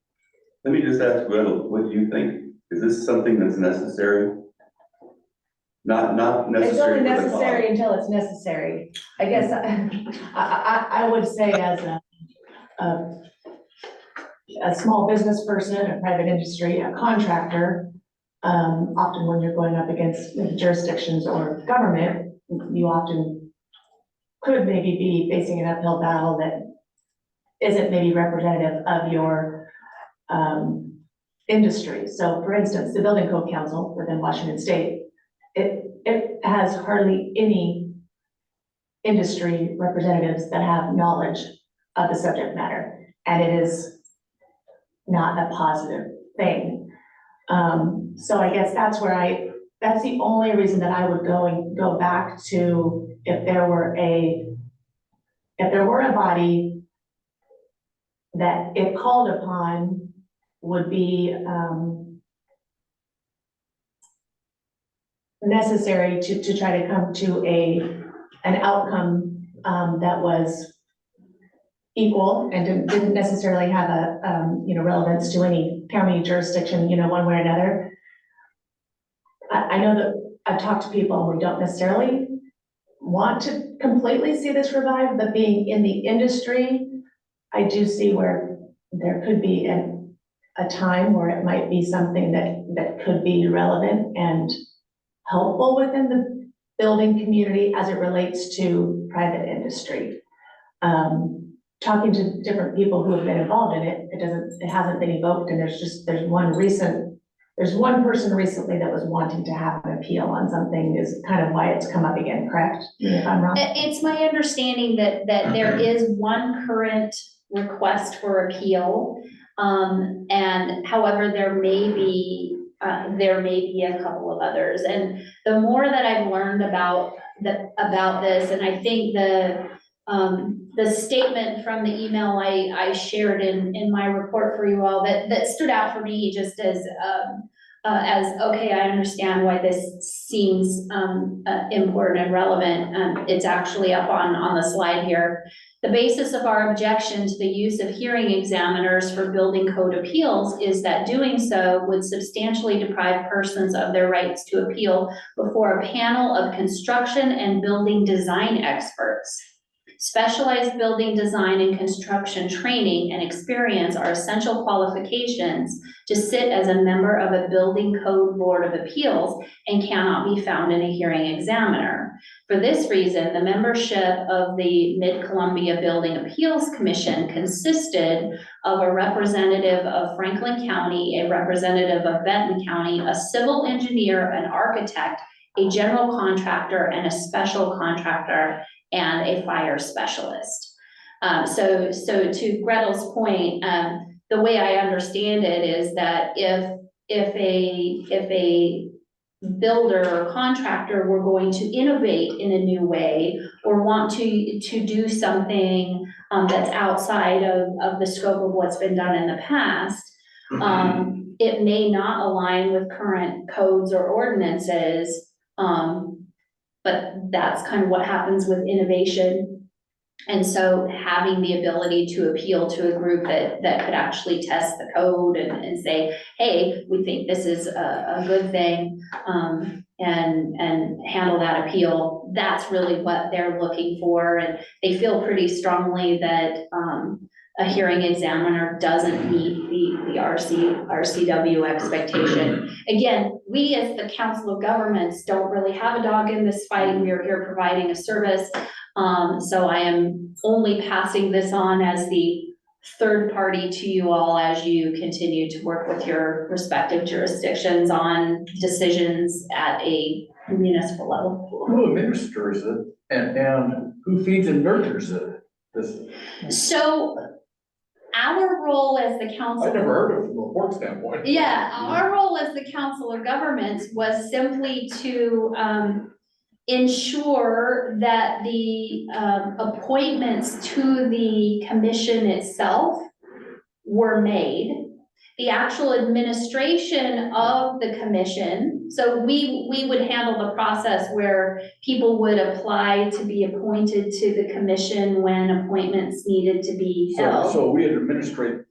Let me just ask Gretel, what do you think? Is this something that's necessary? Not necessary. It's only for the necessary cause. until it's necessary. I guess I would say as a small business person, a private industry, a contractor, often when you're going up against jurisdictions or government, you often could maybe be facing an uphill battle that isn't maybe representative of your industry. So for instance, the Building Code Council within Washington State, it has hardly any industry representatives that have knowledge of the subject matter, and it is not a positive thing. So I guess that's the only reason that I would go back to if there were a body that, if called upon, would be necessary to try to come to an outcome that was equal and didn't necessarily have a relevance to any county jurisdiction, one way or another. I know that I've talked to people and we don't necessarily want to completely see this revived, but being in the industry, I do see where there could be a time where it might be something that could be relevant and helpful within the building community as it relates to private industry. Talking to different people who have been involved in it, it hasn't been evoked, and there's one person recently that was wanting to have an appeal on something, is kind of why it's come up again, correct? If I'm wrong. It's my understanding that there is one current request for appeal, and however, there may be a couple of others. And the more that I've learned about this, and I think the statement from the email I shared in my report for you all that stood out for me just as okay, I understand why this seems important and relevant. It's actually up on the slide here. The basis of our objection to the use of hearing examiners for building code appeals is that doing so would substantially deprive persons of their rights to appeal before a panel of construction and building design experts. Specialized building design and construction training and experience are essential qualifications to sit as a member of a building code board of appeals and cannot be found in a hearing examiner. For this reason, the membership of the Mid-Columbia Building Appeals Commission consisted of a representative of Franklin County, a representative of Benton County, a civil engineer, an architect, a general contractor, and a special contractor, and a fire specialist. So to Gretel's point, the way I understand it is that if a builder or contractor were going to innovate in a new way or want to do something that's outside of the scope of what's been done in the past, it may not align with current codes or ordinances, but that's kind of what happens with innovation. And so having the ability to appeal to a group that could actually test the code and say, hey, we think this is a good thing, and handle that appeal, that's really what they're looking for. And they feel pretty strongly that a hearing examiner doesn't meet the RCW expectation. Again, we as the Council of Governments don't really have a dog in this fight. We are here providing a service. So I am only passing this on as the third party to you all as you continue to work with your respective jurisdictions on decisions at a municipal level. Who administers it and who feeds and nurtures it? So our role as the council. I never heard of it from a work standpoint. Yeah, our role as the Council of Governments was simply to ensure that the appointments to the commission itself were made. The actual administration of the commission, so we would handle the process where people would apply to be appointed to the commission when appointments needed to be held. So we administrate it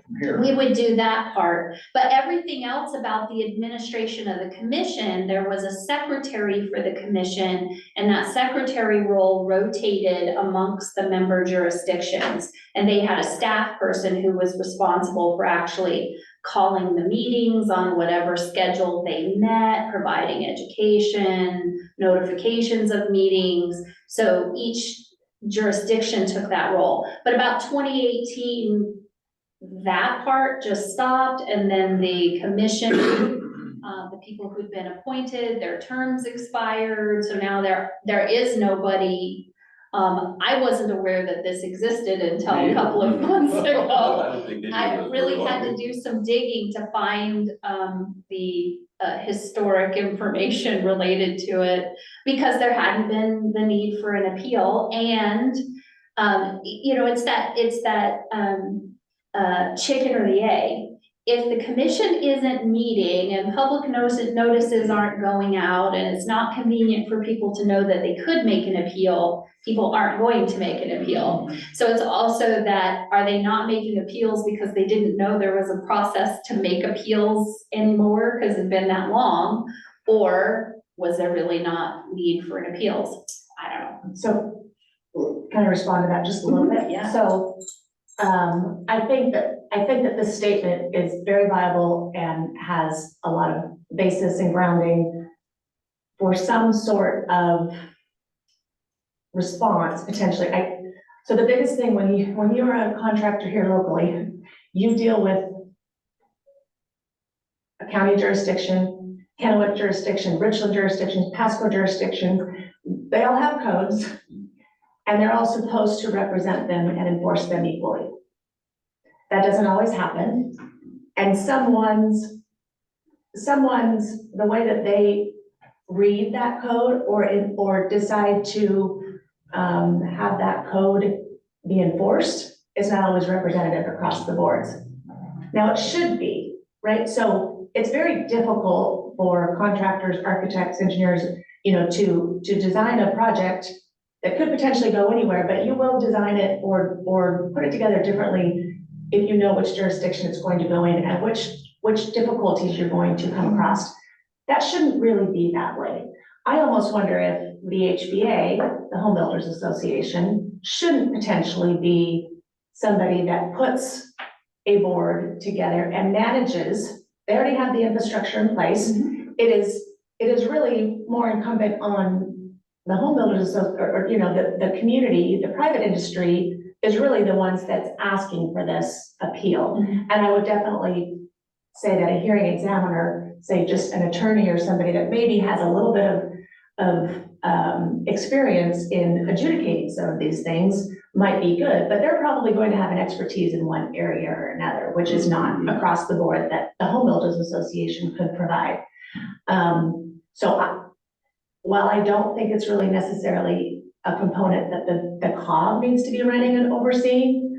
from here. We would do that part, but everything else about the administration of the commission, there was a secretary for the commission, and that secretary role rotated amongst the member jurisdictions. And they had a staff person who was responsible for actually calling the meetings on whatever schedule they met, providing education, notifications of meetings. So each jurisdiction took that role. But about 2018, that part just stopped, and then the commission, the people who'd been appointed, their terms expired, so now there is nobody. I wasn't aware that this existed until a couple of months ago. I really had to do some digging to find the historic information related to it, because there hadn't been the need for an appeal. And you know, it's that chicken or the egg. If the commission isn't meeting and public notices aren't going out, and it's not convenient for people to know that they could make an appeal, people aren't going to make an appeal. So it's also that, are they not making appeals because they didn't know there was a process to make appeals anymore because it's been that long? Or was there really not need for an appeals? I don't know. So can I respond to that just a little bit? Yeah. So I think that this statement is very viable and has a lot of basis and grounding for some sort of response potentially. So the biggest thing when you're a contractor here locally, you deal with a county jurisdiction, Kennewick jurisdiction, Richland jurisdiction, Pasco jurisdiction. They all have codes, and they're all supposed to represent them and enforce them equally. That doesn't always happen. And someone's, the way that they read that code or decide to have that code be enforced is not always representative across the boards. Now it should be, right? So it's very difficult for contractors, architects, engineers, you know, to design a project that could potentially go anywhere, but you will design it or put it together differently if you know which jurisdiction it's going to go in and which difficulties you're going to come across. That shouldn't really be that way. I almost wonder if the HBA, the Home Builders Association, shouldn't potentially be somebody that puts a board together and manages. They already have the infrastructure in place. It is really more incumbent on the home builders or the community, the private industry is really the ones that's asking for this appeal. And I would definitely say that a hearing examiner, say just an attorney or somebody that maybe has a little bit of experience in adjudicating some of these things might be good, but they're probably going to have an expertise in one area or another, which is not across the board that the Home Builders Association could provide. While I don't think it's really necessarily a component that the COG needs to be running and overseeing,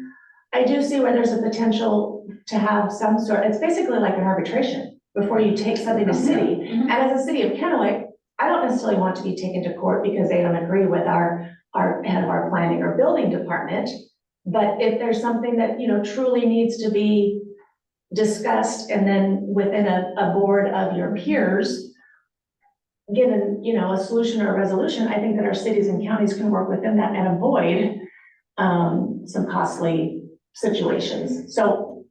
I do see where there's a potential to have some sort, it's basically like an arbitration before you take something to city. And as a city of Kennewick, I don't necessarily want to be taken to court because they don't agree with our head of our planning or building department. But if there's something that, truly needs to be discussed and then within a board of your peers, given, a solution or a resolution, I think that our cities and counties can work within that and avoid some costly situations. So,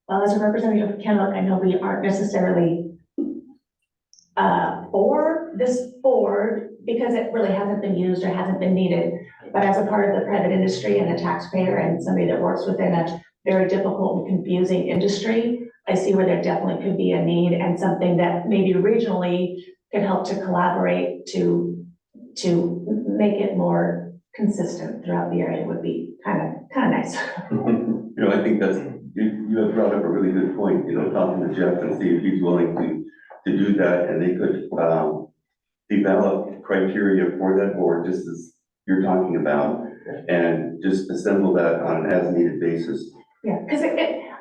well, as a representative of Kennewick, I know we aren't necessarily for this board because it really hasn't been used or hasn't been needed. But as a part of the private industry and a taxpayer and somebody that works within a very difficult and confusing industry, I see where there definitely could be a need and something that maybe regionally could help to collaborate to make it more consistent throughout the area would be kind of nice. I think you have brought up a really good point, talking to Jeff and see if he's willing to do that, and they could develop criteria for that board, just as you're talking about, and just assemble that on an as-needed basis. Yeah, because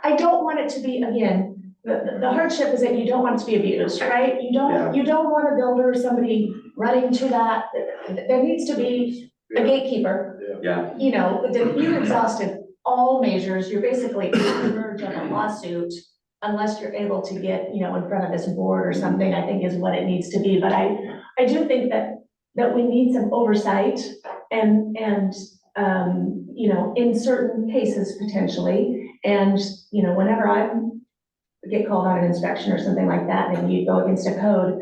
I don't want it to be, again, the hardship is that you don't want it to be abused, right? You don't want a builder or somebody running to that. There needs to be a gatekeeper. Yeah. If you've exhausted all measures, you're basically on the verge of a lawsuit unless you're able to get, in front of this board or something, I think is what it needs to be. But I do think that we need some oversight and in certain cases potentially. And, whenever I get called on an inspection or something like that, and you go against a code,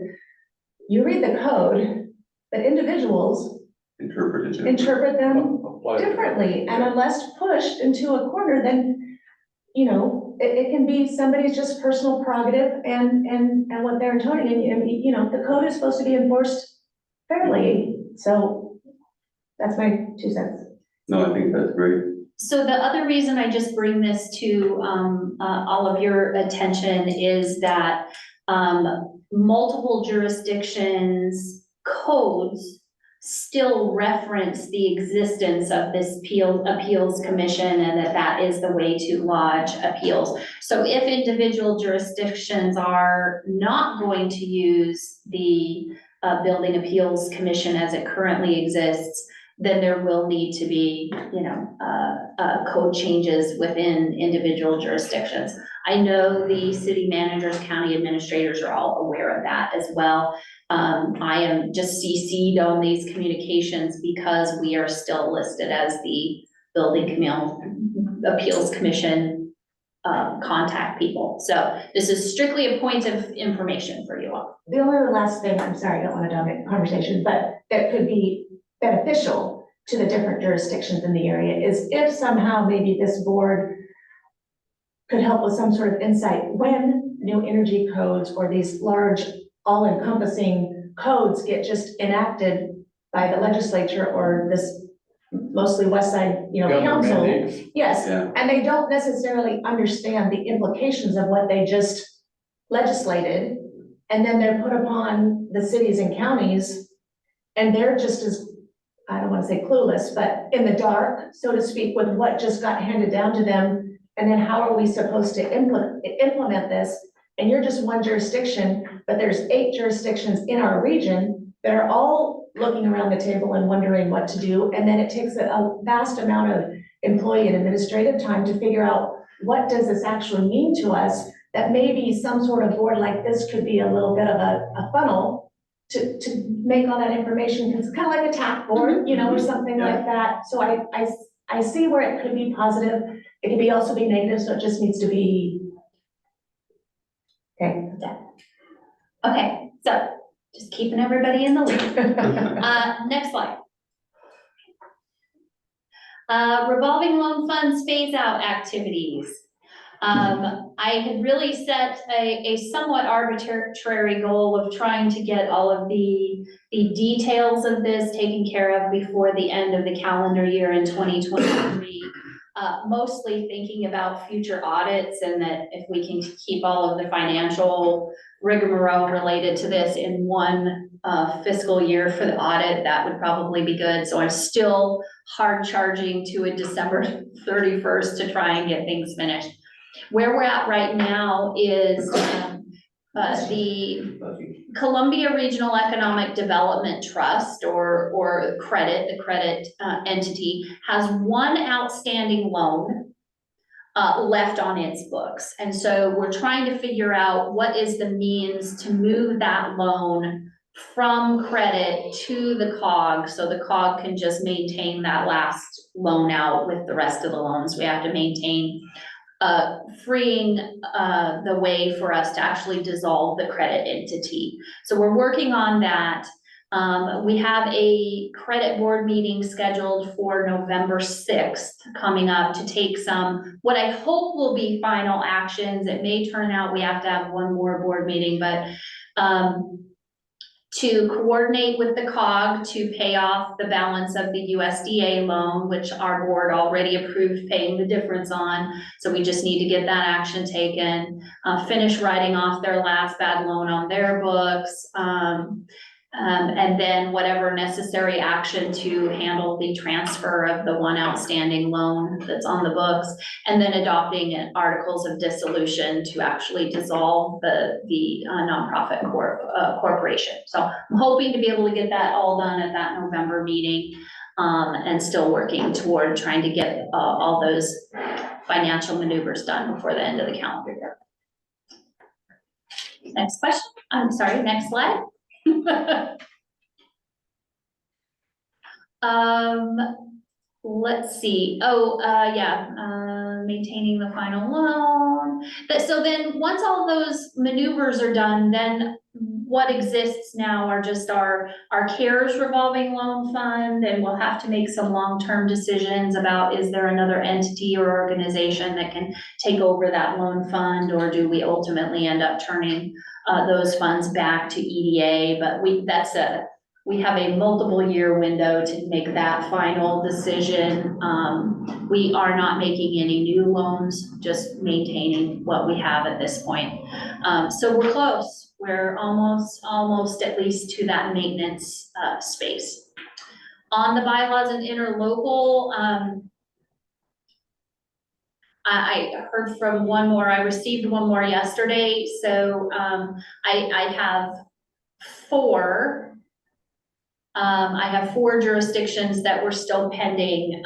you read the code, but individuals interpret them differently. And unless pushed into a corner, then, it can be somebody's just personal prerogative and what they're intoning. And, the code is supposed to be enforced fairly. So that's my 2 cents. No, I think that's great. So the other reason I just bring this to all of your attention is that multiple jurisdictions' codes still reference the existence of this appeals commission and that is the way to lodge appeals. So if individual jurisdictions are not going to use the building appeals commission as it currently exists, then there will need to be, code changes within individual jurisdictions. I know the city managers, county administrators are all aware of that as well. I am just CC'd on these communications because we are still listed as the building appeals commission contact people. So this is strictly a point of information for you all. The only last thing, I'm sorry, I don't want to dominate the conversation, but that could be beneficial to the different jurisdictions in the area is if somehow maybe this board could help with some sort of insight when new energy codes or these large all-encompassing codes get just enacted by the legislature or this mostly West Side, council. Yes, Yeah. and they don't necessarily understand the implications of what they just legislated. And then they're put upon the cities and counties and they're just as, I don't want to say clueless, but in the dark, so to speak, with what just got handed down to them. And then how are we supposed to implement this? And you're just one jurisdiction, but there's 8 jurisdictions in our region that are all looking around the table and wondering what to do. And then it takes a vast amount of employee and administrative time to figure out what does this actually mean to us, that maybe some sort of board like this could be a little bit of a funnel to make all that information, because it's kind of like a TAC board, you know, or something like that. So I see where it could be positive. It could be also be negative, so it just needs to be. Okay. Okay, so just keeping everybody in the loop. Next slide. Revolving loan funds phase out activities. I had really set a somewhat arbitrary goal of trying to get all of the details of this taken care of before the end of the calendar year in 2023. Mostly thinking about future audits, and that if we can keep all of the financial rigmarole related to this in one fiscal year for the audit, that would probably be good. So I'm still hard charging to a December 31st to try and get things finished. Where we're at right now is the Columbia Regional Economic Development Trust, or the credit entity, has one outstanding loan left on its books. And so we're trying to figure out what is the means to move that loan from credit to the COG, so the COG can just maintain that last loan out with the rest of the loans. We have to maintain freeing the way for us to actually dissolve the credit entity. So we're working on that. We have a credit board meeting scheduled for November 6th coming up to take some, what I hope will be final actions. It may turn out we have to have one more board meeting, but to coordinate with the COG to pay off the balance of the USDA loan, which our board already approved paying the difference on. So we just need to get that action taken, finish writing off their last bad loan on their books, and then whatever necessary action to handle the transfer of the one outstanding loan that's on the books, and then adopting articles of dissolution to actually dissolve the nonprofit corporation. So I'm hoping to be able to get that all done at that November meeting, and still working toward trying to get all those financial maneuvers done before the end of the calendar year. Next question. I'm sorry, next slide. Let's see. Maintaining the final loan. So then once all those maneuvers are done, then what exists now are just our CARES revolving loan fund, and we'll have to make some long-term decisions about, is there another entity or organization that can take over that loan fund, or do we ultimately end up turning those funds back to EDA? But we have a multiple year window to make that final decision. We are not making any new loans, just maintaining what we have at this point. So we're close. We're almost at least to that maintenance space. On the bylaws and interlocal, I heard from one more. I received one more yesterday. So I have four. I have 4 jurisdictions that were still pending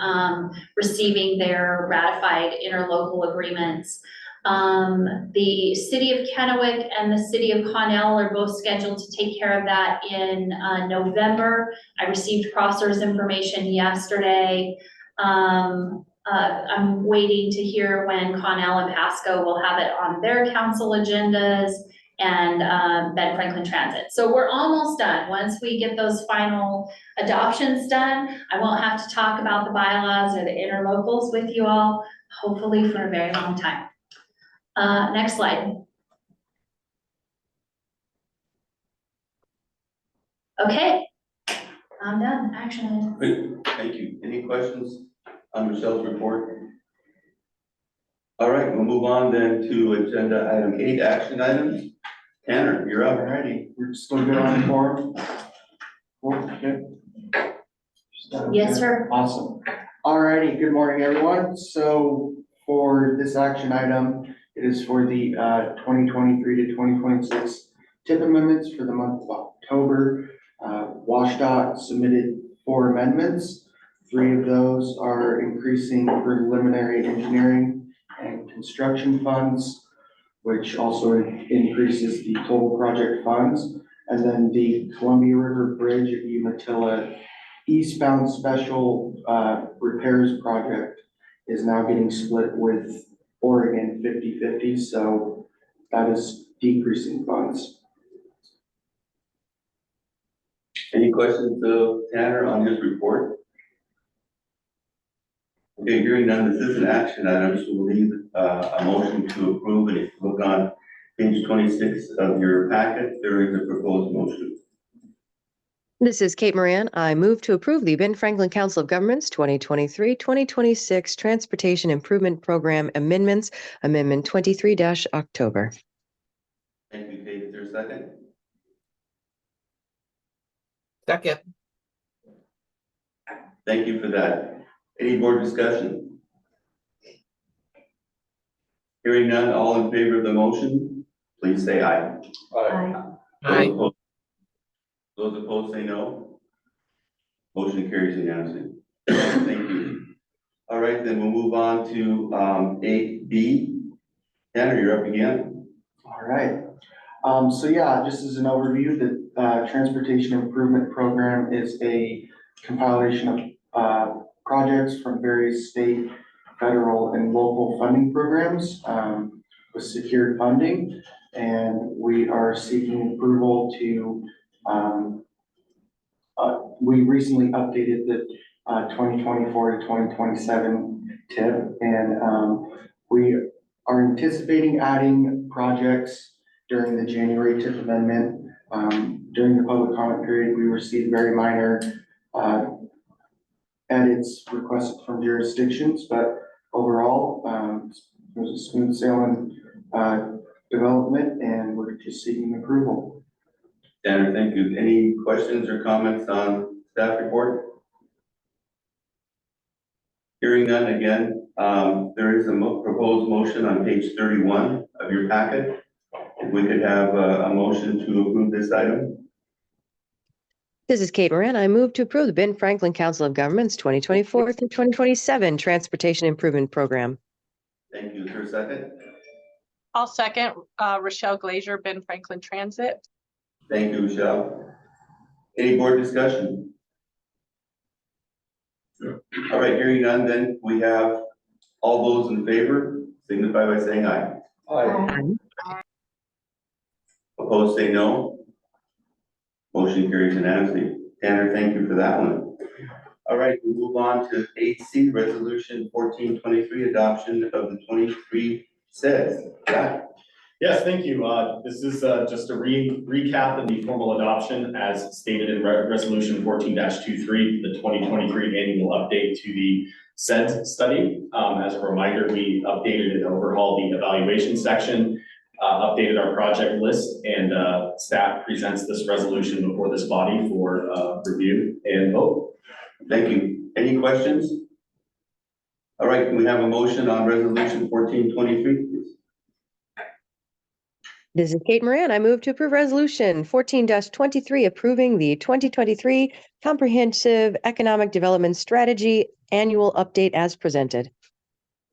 receiving their ratified interlocal agreements. The city of Kennewick and the city of Connell are both scheduled to take care of that in November. I received Prosser's information yesterday. I'm waiting to hear when Connell and Pasco will have it on their council agendas, and Benton-Franklin Transit. So we're almost done. Once we get those final adoptions done, I won't have to talk about the bylaws or the interlocals with you all, hopefully for a very long time. Next slide. Okay, I'm done. Action items. Good, thank you. Any questions on Michelle's report? All right, we'll move on then to agenda item 8, action items. Tanner, you're up. Alrighty, we're still good on the forum? Okay. Yes, sir. Awesome. Alrighty, good morning, everyone. So for this action item, it is for the 2023 to 2026 TIP amendments for the month of October. WashDOT submitted 4 amendments. 3 of those are increasing preliminary engineering and construction funds, which also increases the total project funds. And then the Columbia River Bridge at Umatilla eastbound special repairs project is now getting split with Oregon 50-50, so that is decreasing funds. Any questions of Tanner on his report? Okay, hearing none, this is an action item, so we'll need a motion to approve. And if you look on page 26 of your packet, there is a proposed motion. This is Kate Moran. I move to approve the Benton-Franklin Council of Governments 2023-2026 Transportation Improvement Program Amendments, Amendment 23-October. Thank you, Kate. Is there a second? Second. Thank you for that. Any board discussion? Hearing none, all in favor of the motion, please say aye. Aye. Aye. Those opposed say no. Motion carries unanimously. Thank you. All right, then we'll move on to 8B. Tanner, you're up again. All right. So yeah, just as an overview, the Transportation Improvement Program is a compilation of projects from various state, federal, and local funding programs with secured funding. And we are seeking approval to, we recently updated the 2024 to 2027 TIP, and we are anticipating adding projects during the January TIP amendment. During the public comment period, we received very minor edits requested from jurisdictions, but overall, it was a smooth sailing development, and we're just seeking approval. Tanner, thank you. Any questions or comments on staff report? Hearing none again, there is a proposed motion on page 31 of your packet. If we could have a motion to approve this item. This is Kate Moran. I move to approve the Benton-Franklin Council of Governments 2024 through 2027 Transportation Improvement Program. Thank you. Is there a second? I'll second. Rochelle Glazier, Ben-Franklin Transit. Thank you, Michelle. Any board discussion? All right, hearing none, then we have all those in favor signify by saying aye. Aye. Opposed, say no. Motion carries unanimously. Tanner, thank you for that one. All right, we move on to 8C, Resolution 1423, adoption of the 23 says. Jack? Yes, thank you. This is just a recap of the formal adoption as stated in Resolution 14-23, the 2023 annual update to the SED study. As a reminder, we updated and overhauled the evaluation section, updated our project list, and staff presents this resolution before this body for review and vote. Thank you. Any questions? All right, can we have a motion on Resolution 1423, please? This is Kate Moran. I move to approve Resolution 14-23, approving the 2023 Comprehensive Economic Development Strategy Annual Update as presented.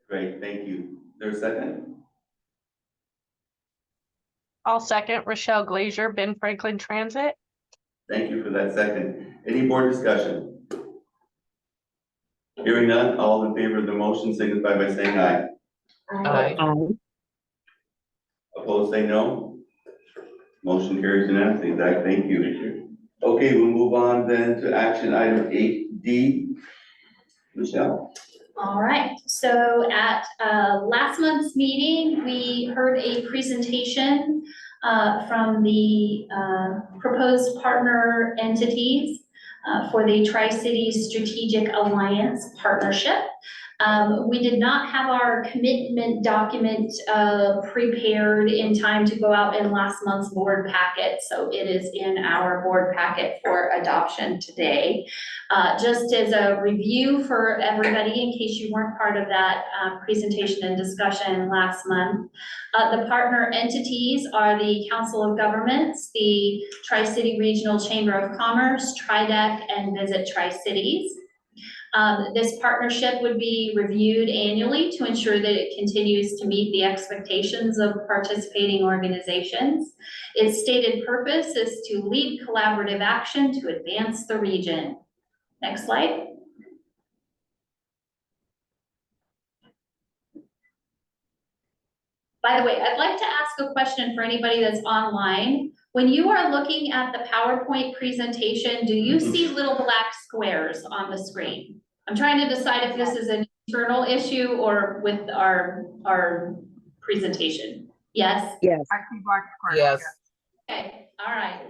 Great, thank you. There's a second? I'll second. Rochelle Glazier, Ben-Franklin Transit. Thank you for that second. Any board discussion? Hearing none, all in favor of the motion signify by saying aye. Aye. Opposed, say no. Motion carries unanimously. Zach, thank you. Okay, we'll move on then to action item 8D. Michelle? All right, so at last month's meeting, we heard a presentation from the proposed partner entities for the Tri-Cities Strategic Alliance Partnership. We did not have our commitment document prepared in time to go out in last month's board packet, so it is in our board packet for adoption today. Just as a review for everybody, in case you weren't part of that presentation and discussion last month, the partner entities are the Council of Governments, the Tri-City Regional Chamber of Commerce, TriDec, and Visit Tri-Cities. This partnership would be reviewed annually to ensure that it continues to meet the expectations of participating organizations. Its stated purpose is to lead collaborative action to advance the region. Next slide. By the way, I'd like to ask a question for anybody that's online. When you are looking at the PowerPoint presentation, do you see little black squares on the screen? I'm trying to decide if this is an internal issue or with our presentation. Yes? Yes. I see black squares. Yes. Okay, all right.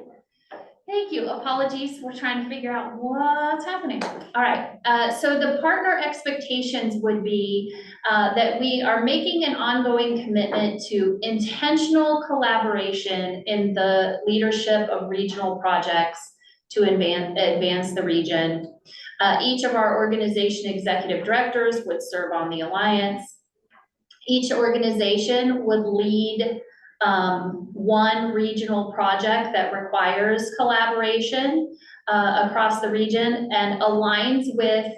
Thank you. Apologies. We're trying to figure out what's happening. All right. So the partner expectations would be that we are making an ongoing commitment to intentional collaboration in the leadership of regional projects to advance the region. Each of our organization executive directors would serve on the alliance. Each organization would lead one regional project that requires collaboration across the region and aligns with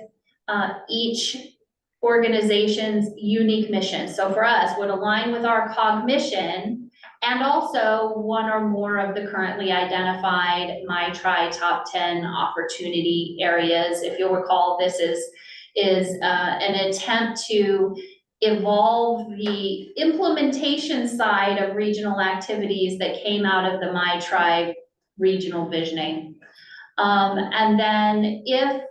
each organization's unique mission. So for us, would align with our COG mission and also one or more of the currently identified MyTri top 10 opportunity areas. If you'll recall, this is an attempt to evolve the implementation side of regional activities that came out of the MyTri regional visioning. And then if,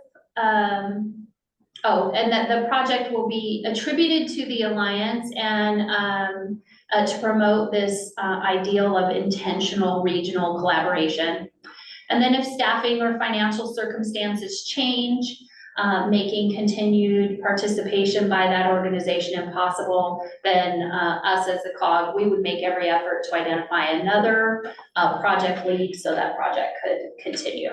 and that the project will be attributed to the Alliance and to promote this ideal of intentional regional collaboration. And then if staffing or financial circumstances change, making continued participation by that organization impossible, then us as a COG, we would make every effort to identify another project lead so that project could continue.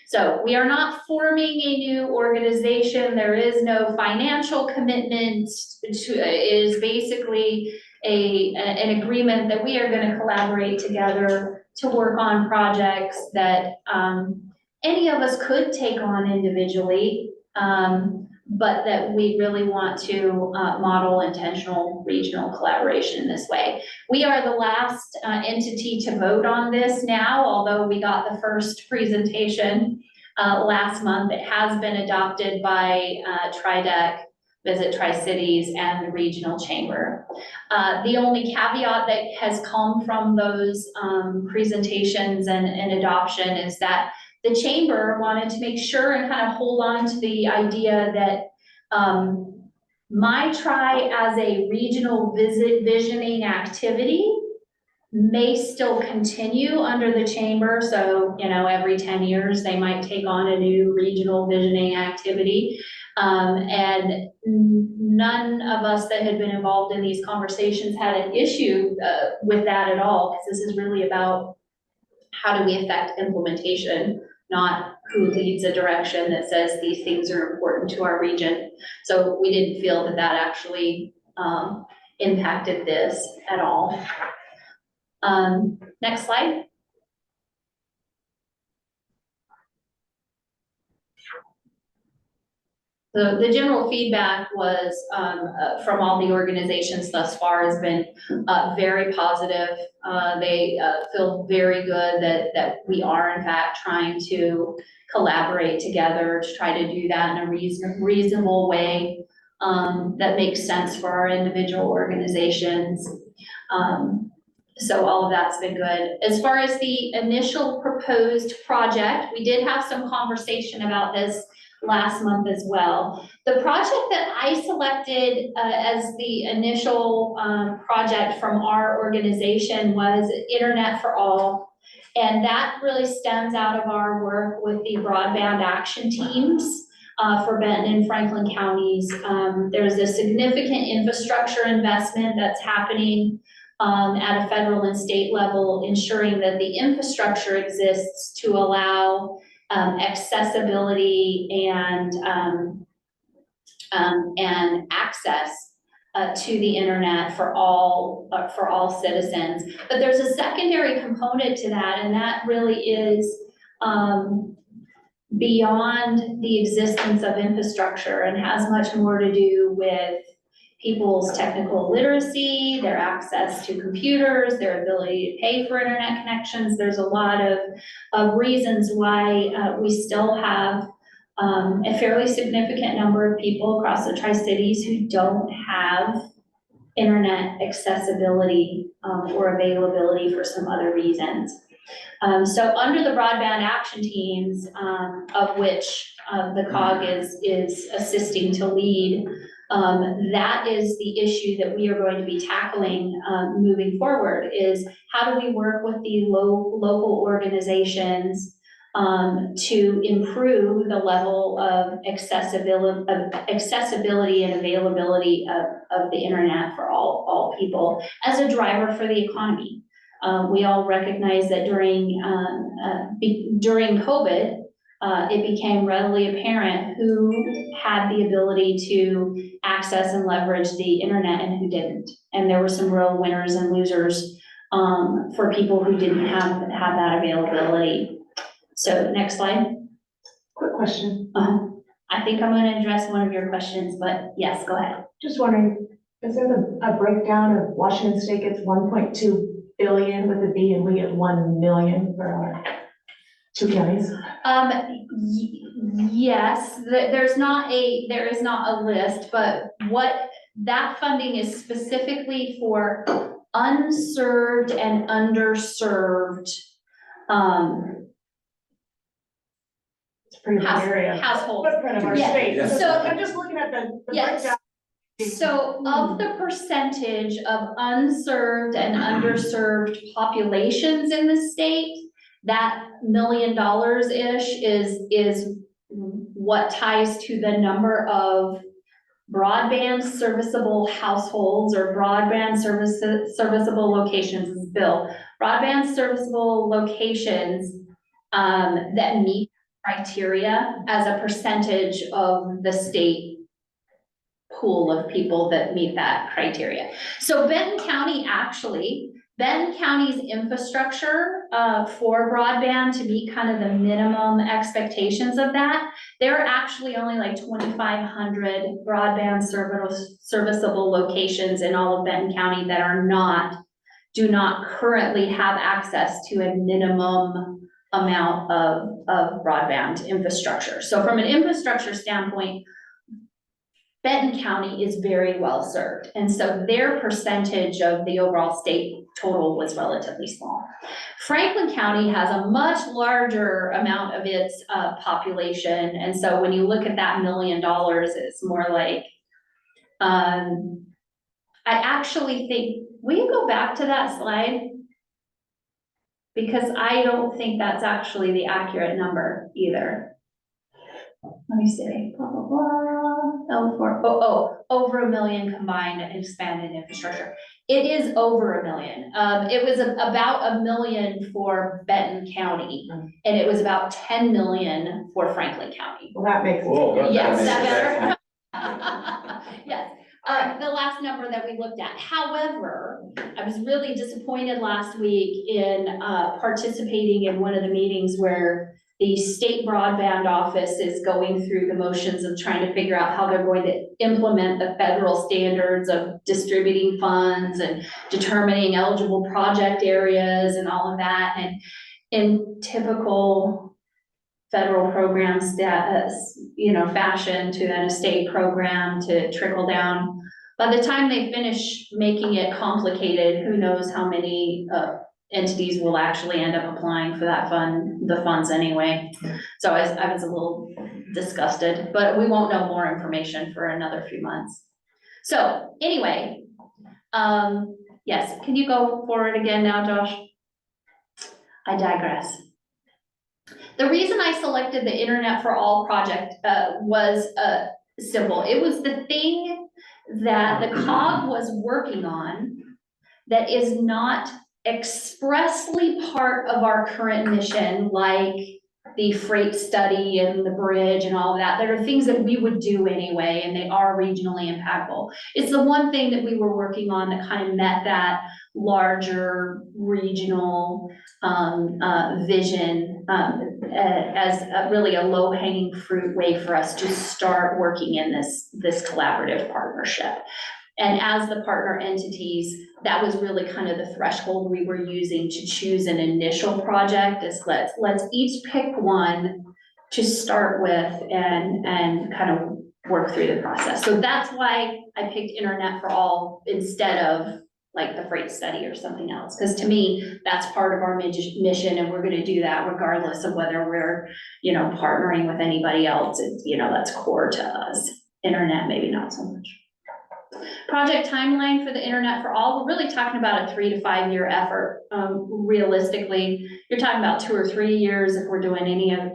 So we are not forming a new organization. There is no financial commitment. It is basically an agreement that we are going to collaborate together to work on projects that any of us could take on individually, but that we really want to model intentional regional collaboration in this way. We are the last entity to vote on this now, although we got the first presentation last month. It has been adopted by TriDec, Visit Tri-Cities, and the Regional Chamber. The only caveat that has come from those presentations and adoption is that the Chamber wanted to make sure and kind of hold on to the idea that MyTri as a regional visioning activity may still continue under the Chamber. So, you know, every 10 years, they might take on a new regional visioning activity. And none of us that had been involved in these conversations had an issue with that at all, because this is really about how do we affect implementation, not who leads a direction that says these things are important to our region. So we didn't feel that that actually impacted this at all. Next slide. The general feedback was from all the organizations thus far has been very positive. They feel very good that we are in fact trying to collaborate together to try to do that in a reasonable way that makes sense for our individual organizations. So all of that's been good. As far as the initial proposed project, we did have some conversation about this last month as well. The project that I selected as the initial project from our organization was Internet for All. And that really stems out of our work with the broadband action teams for Benton and Franklin counties. There's a significant infrastructure investment that's happening at a federal and state level, ensuring that the infrastructure exists to allow accessibility and access to the internet for all citizens. But there's a secondary component to that, and that really is beyond the existence of infrastructure and has much more to do with people's technical literacy, their access to computers, their ability to pay for internet connections. There's a lot of reasons why we still have a fairly significant number of people across the Tri-Cities who don't have internet accessibility or availability for some other reasons. So under the broadband action teams, of which the COG is assisting to lead, that is the issue that we are going to be tackling moving forward, is how do we work with the local organizations to improve the level of accessibility and availability of the internet for all people as a driver for the economy. We all recognize that during COVID, it became readily apparent who had the ability to access and leverage the internet and who didn't. And there were some real winners and losers for people who didn't have that availability. So next slide. Quick question. I think I'm going to address one of your questions, but yes, go ahead. Just wondering, is there a breakdown of Washington State gets 1.2 billion with a B and we get 1 million for our 2 counties? Yes, there is not a list, but what that funding is specifically for unserved and underserved It's a pretty big area. households. Footprint of our Yeah. state. So- I'm just looking at the Yes. breakdown. So of the percentage of unserved and underserved populations in the state, that $1 million-ish is what ties to the number of broadband serviceable households or broadband serviceable locations, is Bill. Broadband serviceable locations that meet criteria as a percentage of the state pool of people that meet that criteria. So Benton County's infrastructure for broadband to meet kind of the minimum expectations of that, there are actually only like 2,500 broadband serviceable locations in all of Benton County that do not currently have access to a minimum amount of broadband infrastructure. So from an infrastructure standpoint, Benton County is very well served. And so their percentage of the overall state total was relatively small. Franklin County has a much larger amount of its population. And so when you look at that $1 million, it's more like, I actually think, will you go back to that slide? Because I don't think that's actually the accurate number either. Let me see, blah, blah, blah, over 1 million combined and expanded infrastructure. It is over 1 million. It was about 1 million for Benton County, and it was about 10 million for Franklin County. Well, that makes. Yes, that better? Yes, the last number that we looked at. However, I was really disappointed last week in participating in one of the meetings where the state broadband office is going through the motions of trying to figure out how they're going to implement the federal standards of distributing funds and determining eligible project areas and all of that. And in typical federal program status, fashion to an state program to trickle down. By the time they finish making it complicated, who knows how many entities will actually end up applying for the funds anyway. So I was a little disgusted, but we won't know more information for another few months. So anyway, yes, can you go forward again now, Josh? I digress. The reason I selected the Internet for All project was simple. It was the thing that the COG was working on that is not expressly part of our current mission, like the freight study and the bridge and all of that. There are things that we would do anyway, and they are regionally impactful. It's the one thing that we were working on that kind of met that larger regional vision as really a low-hanging fruit way for us to start working in this collaborative partnership. And as the partner entities, that was really kind of the threshold we were using to choose an initial project, is let's each pick one to start with and kind of work through the process. So that's why I picked Internet for All instead of like the freight study or something else. Because to me, that's part of our mission, and we're gonna do that regardless of whether we're, partnering with anybody else. It's, that's core to us. Internet, maybe not so much. Project timeline for the Internet for All, we're really talking about a 3 to 5 year effort. Realistically, you're talking about 2 or 3 years if we're doing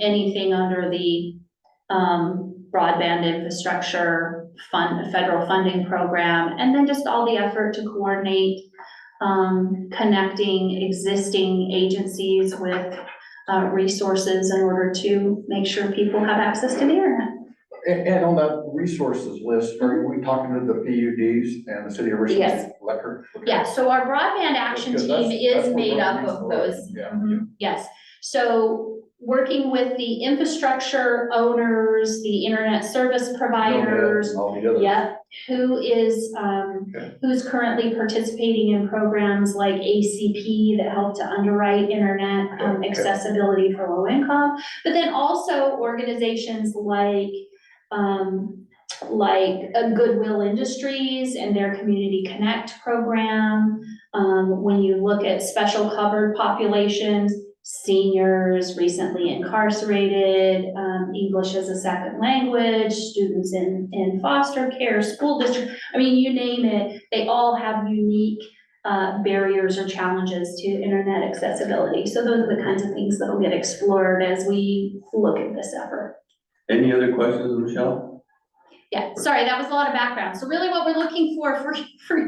anything under the broadband infrastructure federal funding program, and then just all the effort to coordinate connecting existing agencies with resources in order to make sure people have access to the internet. And on that resources list, are we talking to the PUDs and the city of Richmond? Yes. Electric? Okay. Yeah, so our broadband action Because team that's is what made up broadband's of for. those. Yeah. Yes, so working with the infrastructure owners, the internet service providers, and all the others. yep, who's currently participating in programs like ACP that help to underwrite internet Okay. accessibility for low income, but then also organizations like Goodwill Industries and their Community Connect program. When you look at special covered populations, seniors, recently incarcerated, English as a second language, students in foster care, school district, I mean, you name it, they all have unique barriers or challenges to internet accessibility. So those are the kinds of things that will get explored as we look at this effort. Any other questions, Michelle? Yeah, sorry, that was a lot of background. So really what we're looking for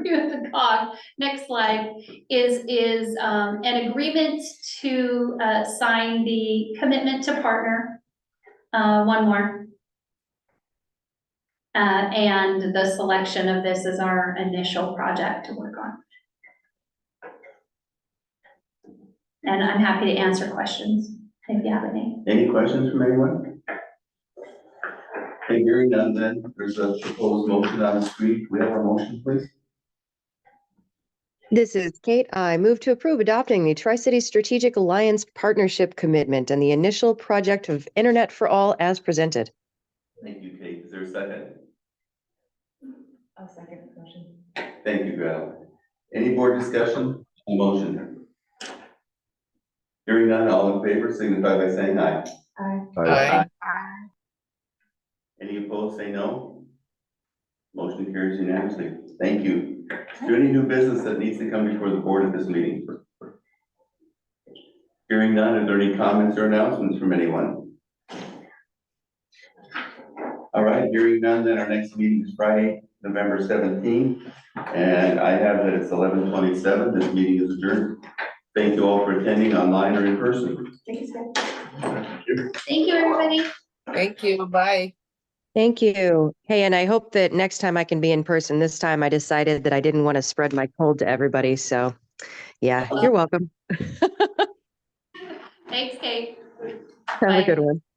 you at the COG, next slide, is an agreement to sign the commitment to partner, one more. And the selection of this as our initial project to work on. And I'm happy to answer questions if you have any. Any questions from anyone? Okay, hearing none, then there's a proposed motion on the screen. We have a motion, please. This is Kate. I move to approve adopting the Tri-City Strategic Alliance Partnership Commitment and the initial project of Internet for All as presented. Thank you, Kate. Is there a second? I'll second the motion. Thank you, Val. Any board discussion on motion? Hearing none, all in favor signify by saying aye. Aye. Any opposed, say no. Motion carries unanimously. Thank you. Is there any new business that needs to come before the board at this meeting? Hearing none, are there any comments or announcements from anyone? All right, hearing none, then our next meeting is Friday, November 17th, and I have that it's 11:27. This meeting is adjourned. Thank you all for attending online or in person. Thanks, guys. Thank you, everybody. Thank you. Bye. Thank you. Hey, and I hope that next time I can be in person. This time I decided that I didn't want to spread my cold to everybody. So yeah, you're welcome. Thanks, Kate. Have Bye. a good one.